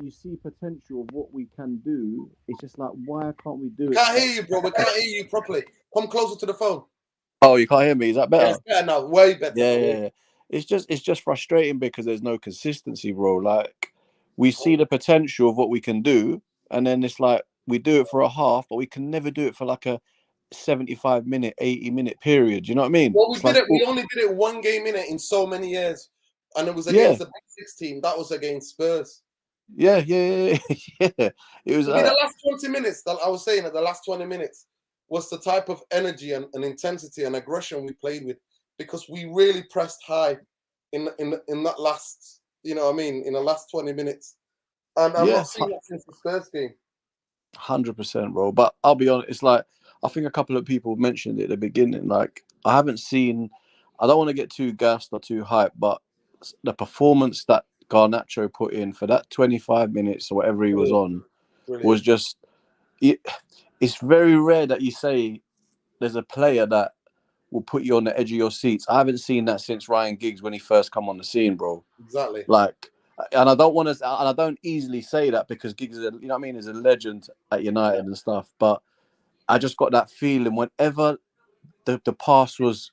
you see potential of what we can do. It's just like, why can't we do it? Can't hear you, bro. We can't hear you properly. Come closer to the phone. Oh, you can't hear me? Is that better? Yeah, it's better now. Way better. Yeah. It's just frustrating because there's no consistency, bro. Like we see the potential of what we can do, and then it's like we do it for a half, but we can never do it for like a 75-minute, 80-minute period. You know what I mean? Well, we only did it one game in it in so many years, and it was against the Big Six team. That was against Spurs. Yeah. It was. I mean, the last 20 minutes. That I was saying that the last 20 minutes was the type of energy and intensity and aggression we played with, because we really pressed high in that last. You know what I mean? In the last 20 minutes, and I'm not seeing that since the Spurs game. 100%, bro. But I'll be honest, it's like I think a couple of people mentioned it at the beginning. Like I don't want to get too gassed or too hyped, but the performance that Garnacho put in for that 25 minutes or whatever he was on was just it's very rare that you say there's a player that will put you on the edge of your seats. I haven't seen that since Ryan Giggs when he first come on the scene, bro. Exactly. Like, and I don't easily say that because Giggs is is a legend at United and stuff. But I just got that feeling whenever the pass was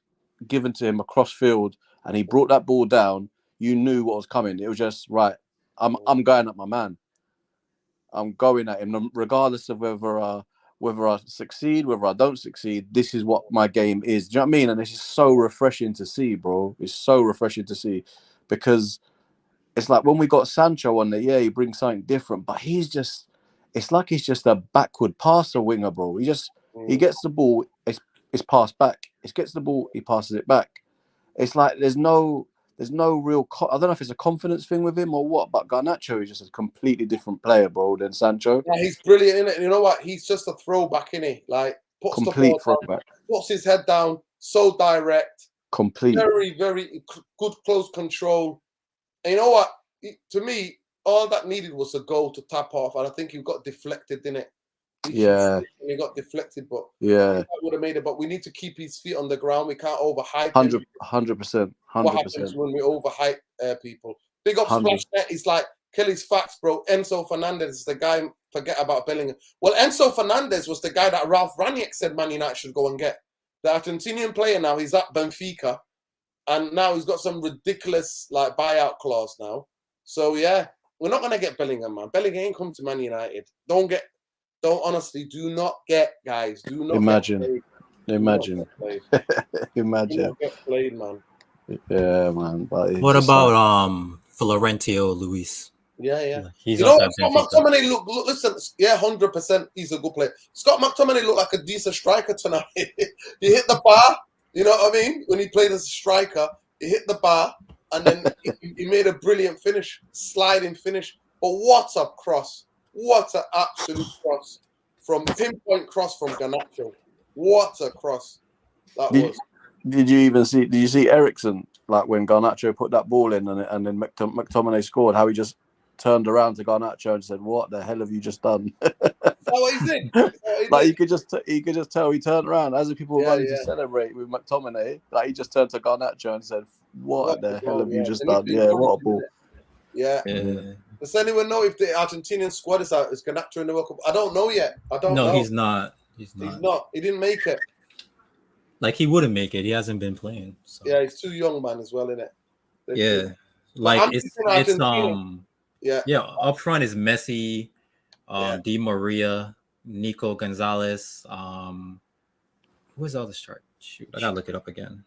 given to him across field and he brought that ball down, you knew what was coming. It was just right. I'm going at my man. I'm going at him, regardless of whether I succeed, whether I don't succeed. This is what my game is. Do you know what I mean? And it's just so refreshing to see, bro. It's so refreshing to see, because it's like when we got Sancho on there, he brings something different, but it's like he's just a backward passer winger, bro. He gets the ball, it's passed back. He gets the ball, he passes it back. It's like there's no real. I don't know if it's a confidence thing with him or what, but Garnacho is just a completely different player, bro, than Sancho. Yeah, he's brilliant, innit? You know what? He's just a throwback, innit? Like puts complete the ball throwback, down, puts his head down, so direct, complete, very, very good close control. And you know what? To me, all that needed was a goal to tap off, and I think he got deflected, didn't it? He got deflected, but that would have made it. But we need to keep his feet on the ground. We can't overhype. 100%. What happens when we overhype people? Big up Splashnet. He's like Kelly's facts, bro. Enzo Fernandez is the guy. Forget about Bellingham. Well, Enzo Fernandez was the guy that Ralph Ranić said Man United should go and get. The Argentinian player now. He's at Benfica, and now he's got some ridiculous like buyout clause now. So yeah, we're not gonna get Bellingham, man. Bellingham ain't come to Man United. Honestly, do not get, guys. Do not imagine. Imagine. Do not get played, man. Yeah, man. But what about Florentino Luis? Yeah. He's Scott McTominay look. Listen, 100%. He's a good player. Scott McTominay looked like a decent striker tonight. He hit the bar. You know what I mean? When he played as a striker, he hit the bar, and then he made a brilliant finish, sliding finish. But what a cross! What an absolute cross from pinpoint cross from Garnacho. What a cross that was. Did you see Ericsson, like when Garnacho put that ball in and then McTominay scored, how he just turned around to Garnacho and said, "What the hell have you just done?" Is that what he did? Like you could just tell he turned around as the people were running to celebrate with McTominay. Like he just turned to Garnacho and said, "What the hell have you just done?" Yeah, what a ball. Yeah. Does anyone know if the Argentinian squad is Garnacho in the World Cup? I don't know yet. I don't know. No, he's not. He's not. He didn't make it. Like he wouldn't make it. He hasn't been playing. So. Yeah, he's too young, man, as well, isn't it? Yeah. Like it's up front is Messi, Di Maria, Nico Gonzalez. Who is all the start? Shoot, I gotta look it up again.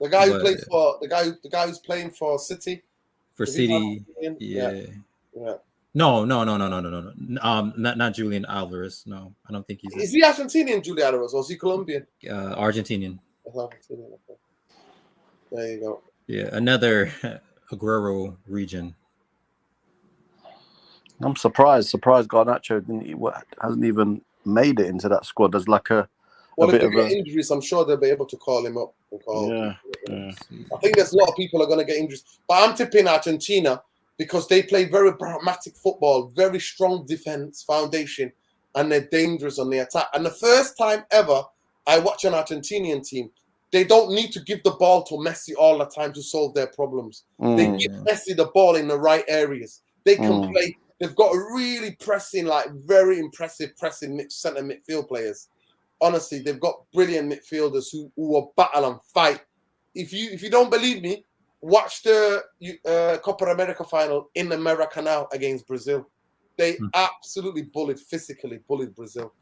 The guy who plays for the guy who's playing for City. For City, yeah. No. Not Julian Alvarez. No, I don't think he's. Is he Argentinian, Julian Alvarez, or is he Colombian? Argentinian. Argentinian. Okay. There you go. Yeah, another Aguero region. I'm surprised Garnacho hasn't even made it into that squad. There's like a Well, if if they get injuries, I'm sure they'll be able to call him up. Yeah. I think there's a lot of people are going to get injuries. But I'm tipping Argentina because they play very pragmatic football, very strong defense foundation, and they're dangerous on the attack. And the first time ever I watch an Argentinian team, they don't need to give the ball to Messi all the time to solve their problems. They give Messi the ball in the right areas. They can play. They've got a really pressing, like very impressive pressing centre midfield players. Honestly, they've got brilliant midfielders who will battle and fight. If you don't believe me, watch the Copa America final in the Maracanã against Brazil. They absolutely physically bullied Brazil,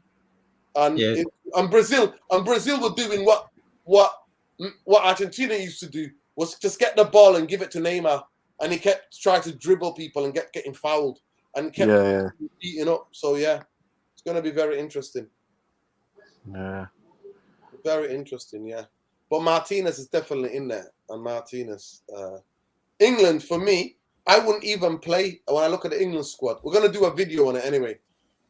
and Brazil were doing what Argentina used to do, was just get the ball and give it to Neymar, and he kept trying to dribble people and getting fouled and kept beating up. So it's going to be very interesting. Yeah. Very interesting, yeah. But Martinez is definitely in there. And Martinez. England, for me, I wouldn't even play when I look at the England squad. We're going to do a video on it anyway.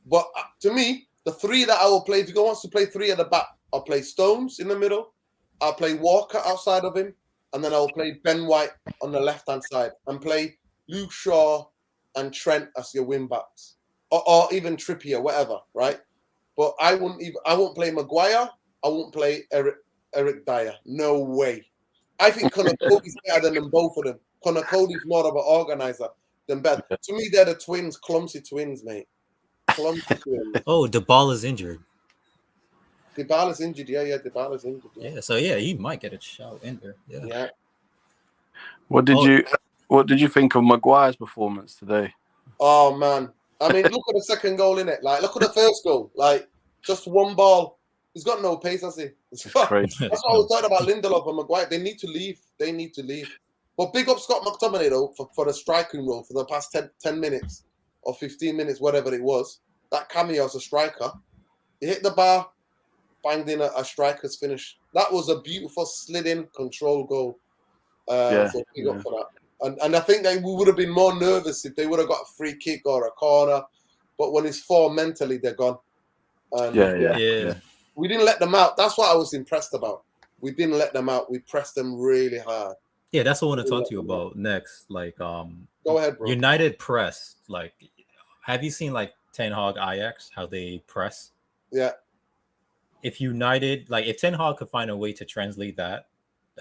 But to me, the three that I will play, if you wants to play three at the back, I'll play Stones in the middle. I'll play Walker outside of him. And then I'll play Ben White on the left-hand side. And play Luke Shaw and Trent as your wing-backs. Or even Trippier, whatever, right? But I won't play Maguire. I won't play Eric Dyer. No way. I think Conor Cody's better than them, both of them. Conor Cody's more of an organizer than better. To me, they're the twins, clumsy twins, mate. Clumsy twins. Oh, Dybala's injured. Dybala's injured, Dybala's injured. Yeah, so he might get a shout in there. Yeah. What did you think of Maguire's performance today? Oh man. I mean, look at the second goal, innit? Like, look at the first goal. Like, just one ball. He's got no pace, has he? That's what I was talking about Lindelof and Maguire. They need to leave. But big up Scott McTominay, though, for the striking role for the past 10 minutes or 15 minutes, whatever it was. That cameo as a striker. He hit the bar, banged in a striker's finish. That was a beautiful slid-in control goal. So big up for that. And I think we would have been more nervous if they would have got a free kick or a corner. But when it's four, mentally, they're gone. And we didn't let them out. That's what I was impressed about. We didn't let them out. We pressed them really hard. Yeah, that's what I want to talk to you about next. Like, go ahead, bro. United press. Like, have you seen like Ten Hag Ajax, how they press? Yeah. If Ten Hag could find a way to translate that,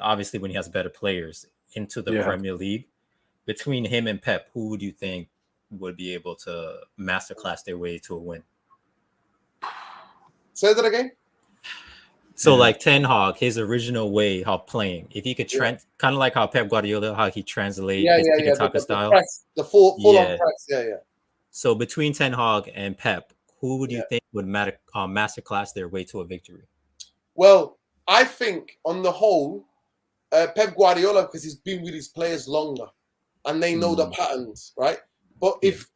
obviously when he has better players, into the Premier League, between him and Pep, who would you think would be able to masterclass their way to a win? Say that again. So like Ten Hag, his original way of playing, if he could kind of like how Pep Guardiola, how he translates his tiki-taka style. The full on press. Yeah. So between Ten Hag and Pep, who would you think would masterclass their way to a victory? Well, I think on the whole, Pep Guardiola, because he's been with his players longer and they know the patterns, right? But if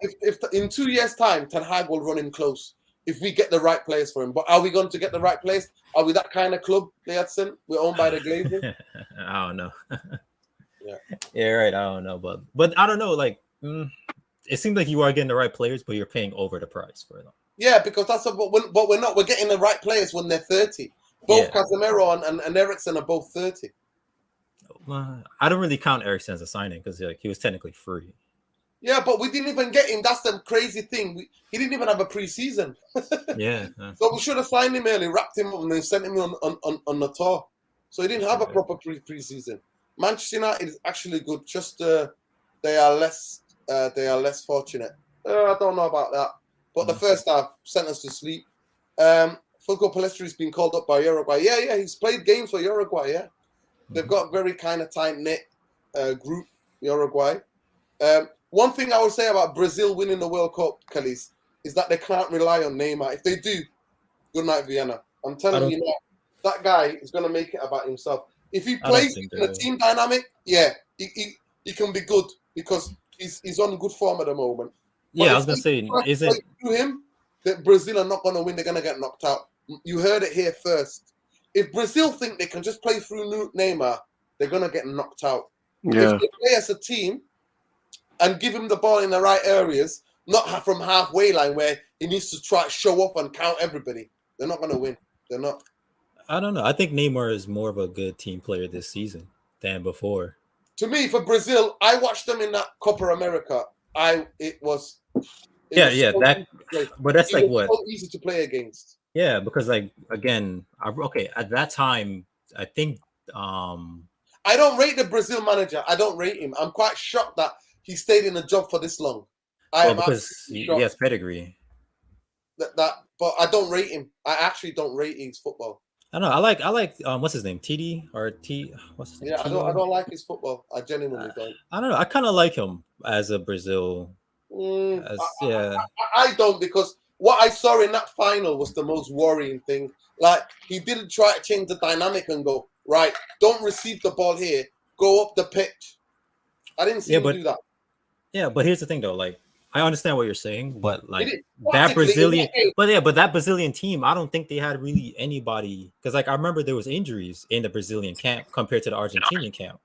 in 2 years' time, Ten Hag will run him close if we get the right players for him. But are we going to get the right players? Are we that kind of club, Edson? We're owned by the Glazers? I don't know. Yeah, right. I don't know, but I don't know. Like, it seems like you are getting the right players, but you're paying over the price for them. Yeah, because but we're not. We're getting the right players when they're 30. Both Casemiro and Eriksen are both 30. I don't really count Eriksen as a signing because he was technically free. Yeah, but we didn't even get him. That's the crazy thing. He didn't even have a pre-season. So we should have signed him early, wrapped him up, and then sent him on the tour. So he didn't have a proper pre-season. Manchester United is actually good. Just they are less fortunate. I don't know about that. But the first half sent us to sleep. Fulco Palestri's been called up by Uruguay. Yeah, he's played games for Uruguay. Yeah, they've got a very kind of tight-knit group, Uruguay. One thing I would say about Brazil winning the World Cup, Kelly's, is that they can't rely on Neymar. If they do, good night, Vienna. I'm telling you now, that guy is going to make it about himself. If he plays in a team dynamic, he can be good because he's on good form at the moment. But I was going to say, is it through him that Brazil are not going to win? They're going to get knocked out. You heard it here first. If Brazil think they can just play through Neymar, they're going to get knocked out. Yeah. If they play as a team and give him the ball in the right areas, not from halfway line where he needs to try to show up and count everybody. They're not going to win. They're not. I don't know. I think Neymar is more of a good team player this season than before. To me, for Brazil, I watched them in that Copa America. It was but that's like what so easy to play against. Yeah, because like again, at that time, I think I don't rate the Brazil manager. I don't rate him. I'm quite shocked that he stayed in the job for this long. Because he has pedigree. But I don't rate him. I actually don't rate his football. I don't know. I like what's his name? TD or T? What's his name? Yeah, I don't like his football. I genuinely don't. I don't know. I kind of like him as a Brazil. I don't, because what I saw in that final was the most worrying thing. Like, he didn't try to change the dynamic and go, right, don't receive the ball here, go up the pitch. I didn't see him do that. Yeah, but here's the thing though, like, I understand what you're saying, but like that Brazilian team, I don't think they had really anybody, because like I remember there was injuries in the Brazilian camp compared to the Argentinian camp.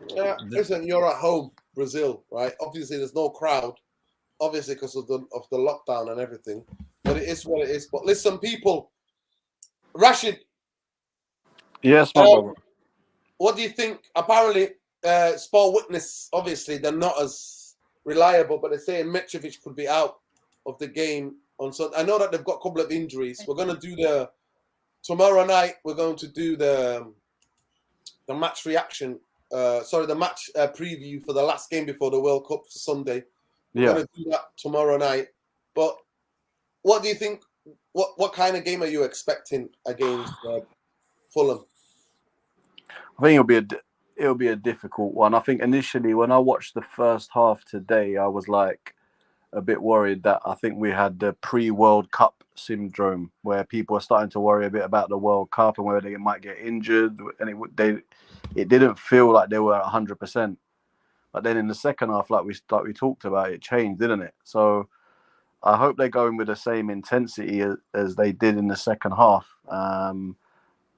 Yeah, listen, you're at home, Brazil, right? Obviously, there's no crowd, obviously because of the lockdown and everything. But it is what it is. But listen, people, Rashid. Yes, my brother. What do you think? Apparently, Sport Witness, obviously, they're not as reliable, but they're saying Mitrovic could be out of the game on Sunday. I know that they've got a couple of injuries. We're going to do tomorrow night. We're going to do the match reaction. The match preview for the last game before the World Cup for Sunday. We're going to do that tomorrow night. But what do you think? What kind of game are you expecting against Fulham? I think it'll be a difficult one. I think initially when I watched the first half today, I was like a bit worried that I think we had the pre-World Cup syndrome where people are starting to worry a bit about the World Cup and whether they might get injured, and it didn't feel like they were 100%. But then in the second half, like we talked about, it changed, didn't it? So I hope they go in with the same intensity as they did in the second half.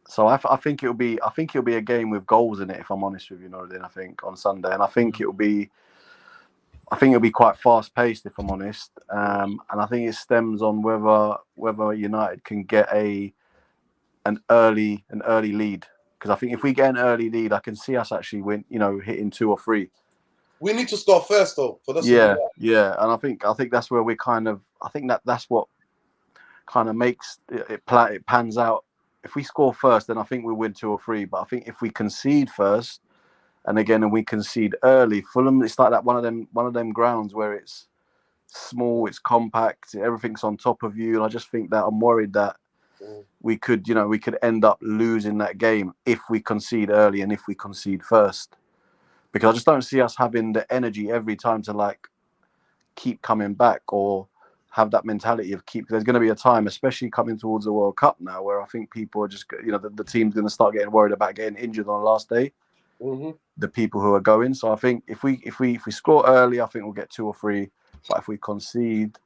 So I think it'll be a game with goals in it, if I'm honest with you, Nordin. I think on Sunday, and I think it'll be quite fast paced, if I'm honest. And I think it stems on whether United can get an early lead. Because I think if we get an early lead, I can see us actually hitting 2 or 3. We need to score first, though. For this. Yeah, and I think that's where we that's what kind of makes it pans out. If we score first, then I think we win 2 or 3. But I think if we concede first, and we concede early, Fulham, it's like that one of them grounds where it's small, it's compact, everything's on top of you. And I just think that I'm worried that we could end up losing that game if we concede early and if we concede first. Because I just don't see us having the energy every time to like keep coming back or have that mentality of there's going to be a time, especially coming towards the World Cup now, where I think people are just, the team's going to start getting worried about getting injured on the last day. Mm-hmm. The people who are going. So I think if we score early, I think we'll get 2 or 3. But if we concede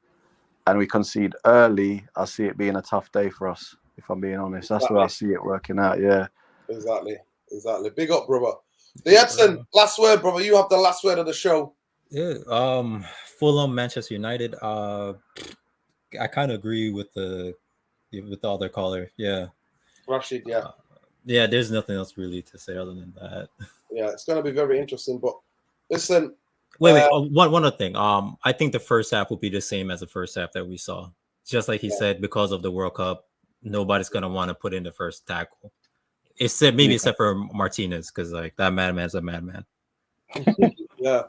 early, I see it being a tough day for us, if I'm being honest. That's where I see it working out. Yeah. Exactly. Big up, brother. The Aston, last word, brother. You have the last word of the show. Yeah. Fulham, Manchester United. I kind of agree with the other caller. Yeah. Rashid, yeah. Yeah, there's nothing else really to say other than that. Yeah, it's going to be very interesting. But listen. Wait. One other thing. I think the first half will be the same as the first half that we saw. Just like he said, because of the World Cup, nobody's going to want to put in the first tackle. Except for Martinez, because like that madman's a madman. Yeah.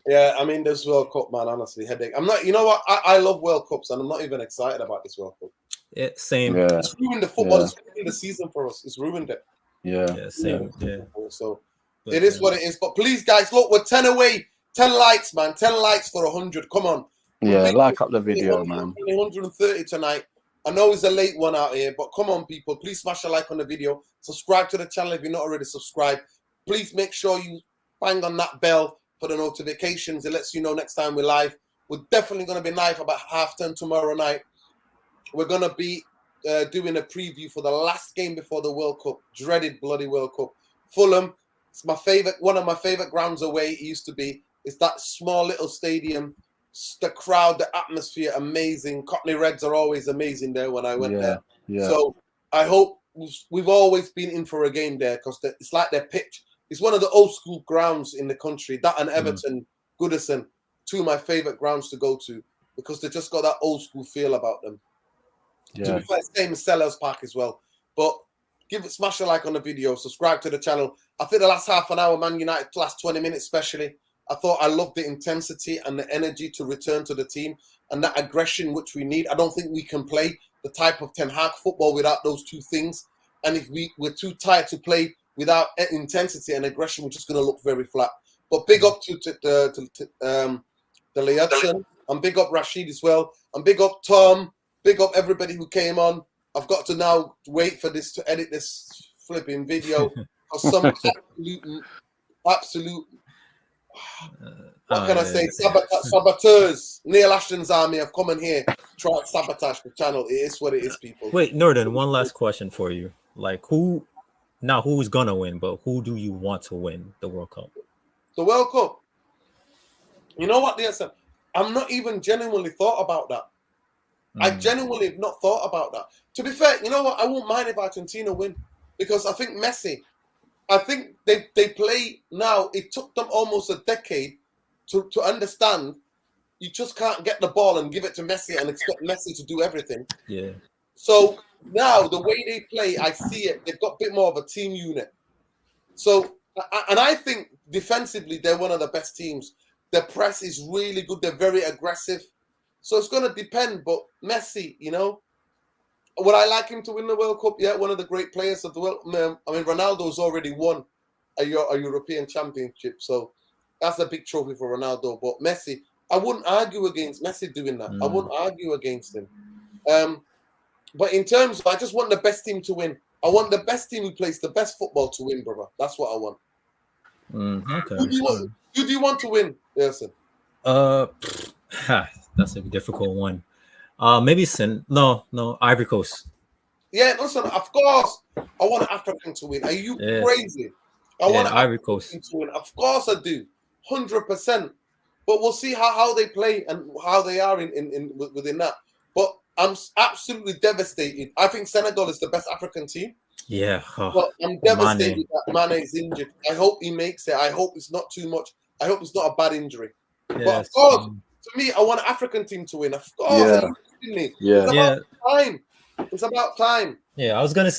Yeah, I mean, this World Cup, man, honestly, headache. I'm not, you know what? I love World Cups, and I'm not even excited about this World Cup. Yeah, same. Yeah. It's ruined the football. It's ruined the season for us. It's ruined it. Yeah. Same. Yeah. So it is what it is. But please, guys, look, we're 10 away. 10 likes, man. 10 likes for 100. Come on. Yeah, like up the video, man. 130 tonight. I know it's a late one out here, but come on, people. Please smash a like on the video. Subscribe to the channel if you're not already subscribed. Please make sure you bang on that bell for the notifications. It lets you know next time we're live. We're definitely going to be live about 10:30 tomorrow night. We're going to be doing a preview for the last game before the World Cup. Dreaded bloody World Cup. Fulham. It's one of my favorite grounds away. It used to be. It's that small little stadium, the crowd, the atmosphere, amazing. Cockney Reds are always amazing there when I went there. Yeah. So I hope we've always been in for a game there because it's like their pitch. It's one of the old school grounds in the country. That and Everton, Goodison, two of my favourite grounds to go to because they just got that old school feel about them. Yeah. To be fair, same as Sellers Park as well. But smash a like on the video, subscribe to the channel. I think the last half an hour, Man United, last 20 minutes especially, I loved the intensity and the energy to return to the team and that aggression which we need. I don't think we can play the type of Ten Hag football without those two things. And if we're too tired to play without intensity and aggression, we're just going to look very flat. But big up to the Liadson, and big up Rashid as well, and big up Tom, big up everybody who came on. I've got to now wait for this to edit this flipping video because some absolute what can I say? Saboteurs. Neil Ashton's army have come in here to try to sabotage the channel. It is what it is, people. Wait, Norton, one last question for you. Like, who's gonna win, but who do you want to win the World Cup? The World Cup. You know what, Nelson? I'm not even genuinely thought about that. I genuinely have not thought about that. To be fair, you know what? I won't mind if Argentina win because I think Messi. I think they play now. It took them almost a decade to understand you just can't get the ball and give it to Messi and expect Messi to do everything. Yeah. So now the way they play, I see it. They've got a bit more of a team unit. So, and I think defensively, they're one of the best teams. Their press is really good. They're very aggressive. So it's going to depend. But Messi, you know, would I like him to win the World Cup? Yeah, one of the great players of the world. I mean, Ronaldo's already won a European Championship, so that's a big trophy for Ronaldo. But Messi, I wouldn't argue against Messi doing that. I wouldn't argue against him. But in terms of, I just want the best team to win. I want the best team who plays the best football to win, brother. That's what I want. Okay. Who do you want to win, Nelson? That's a difficult one. Maybe Ivory Coast. Yeah, listen, of course, I want an African to win. Are you crazy? I want Ivory Coast to win. Of course I do, 100%. But we'll see how they play and how they are within that. But I'm absolutely devastated. I think Senegal is the best African team. Yeah. But I'm devastated that Mane is injured. I hope he makes it. I hope it's not too much. I hope it's not a bad injury. Yes. But of course, to me, I want an African team to win. Of course, it's about time. It's about time. Yeah, I was gonna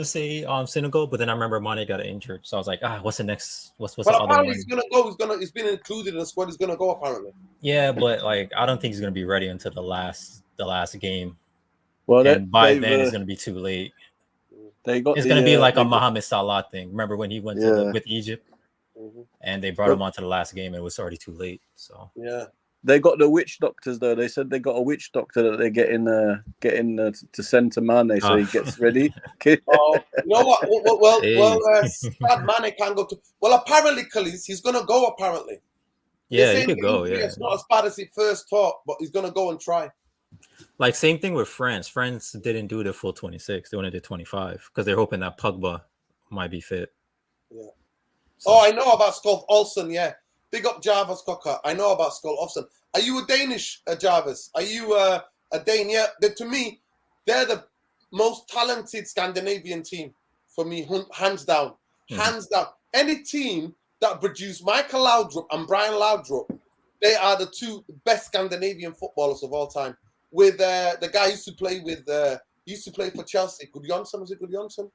say Senegal, but then I remember Mane got injured, so I was like, what's the next? What's the other one? He's gonna go. He's been included in the squad. He's gonna go apparently. Yeah, but like I don't think he's gonna be ready until the last game. Well, and by then it's gonna be too late. It's gonna be like a Mohamed Salah thing. Remember when he went with Egypt, and they brought him onto the last game, and it was already too late. So they got the witch doctors though. They said they got a witch doctor that they're getting to send to Mane so he gets ready. You know what? Mane can't go to. Well, apparently, Khalees, he's gonna go. Apparently, he could go. Yeah, it's not as bad as he first thought, but he's gonna go and try. Like same thing with France. France didn't do the full 26; they only did 25 because they're hoping that Pogba might be fit. Yeah. So. I know about Skov Olsen. Yeah. Big up Jarvis Cocker. I know about Skov Olsen. Are you a Danish, Jarvis? Are you a Dane? Yeah. To me, they're the most talented Scandinavian team for me, hands down. Hands down. Any team that produced Michael Laudrup and Brian Laudrup, they are the two best Scandinavian footballers of all time. With the guy used to play for Chelsea. Gudjonsson, was it Gudjonsson?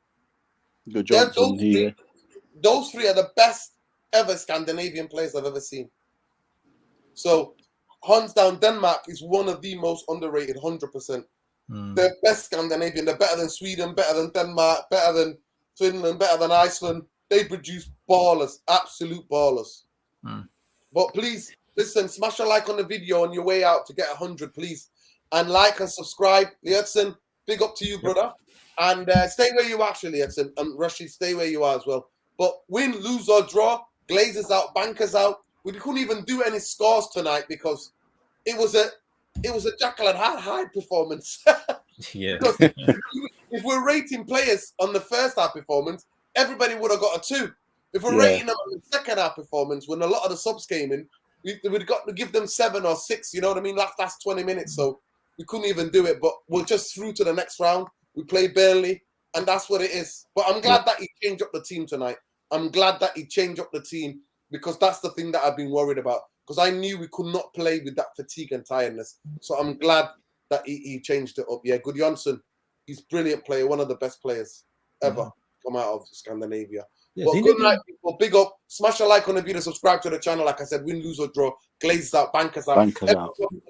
Gudjonsson, those three are the best ever Scandinavian players I've ever seen. So, hands down, Denmark is one of the most underrated, 100%. They're best Scandinavian. They're better than Sweden, better than Denmark, better than Finland, better than Iceland. They produce ballers, absolute ballers. But please, listen, smash a like on the video on your way out to get 100, please. And like and subscribe. Liadson, big up to you, brother. And stay where you are, actually, Liadson. And Rashid, stay where you are as well. But win, lose, or draw, Glazers out, Bankers out. We couldn't even do any scores tonight because it was a Jekyll and Hyde performance. Yeah. If we're rating players on the first half performance, everybody would have got a 2. If we're rating them on the second half performance, when a lot of the subs came in, We'd got to give them 7 or 6. You know what I mean? Last 20 minutes, so we couldn't even do it. But we're just through to the next round. We play Burnley, and that's what it is. But I'm glad that he changed up the team tonight. I'm glad that he changed up the team because that's the thing that I've been worried about. Because I knew we could not play with that fatigue and tiredness. So I'm glad that he changed it up. Yeah, Gudjonsson, he's a brilliant player, one of the best players ever come out of Scandinavia. Yeah, but good night, people. Big up. Smash a like on the video. Subscribe to the channel. Like I said, win, lose, or draw. Glazed out. Bankers out.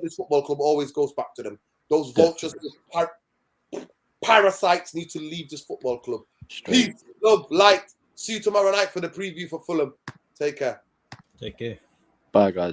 This football club always goes back to them. Those vultures, parasites need to leave this football club. Peace, love, light. See you tomorrow night for the preview for Fulham. Take care. Take care. Bye, guys.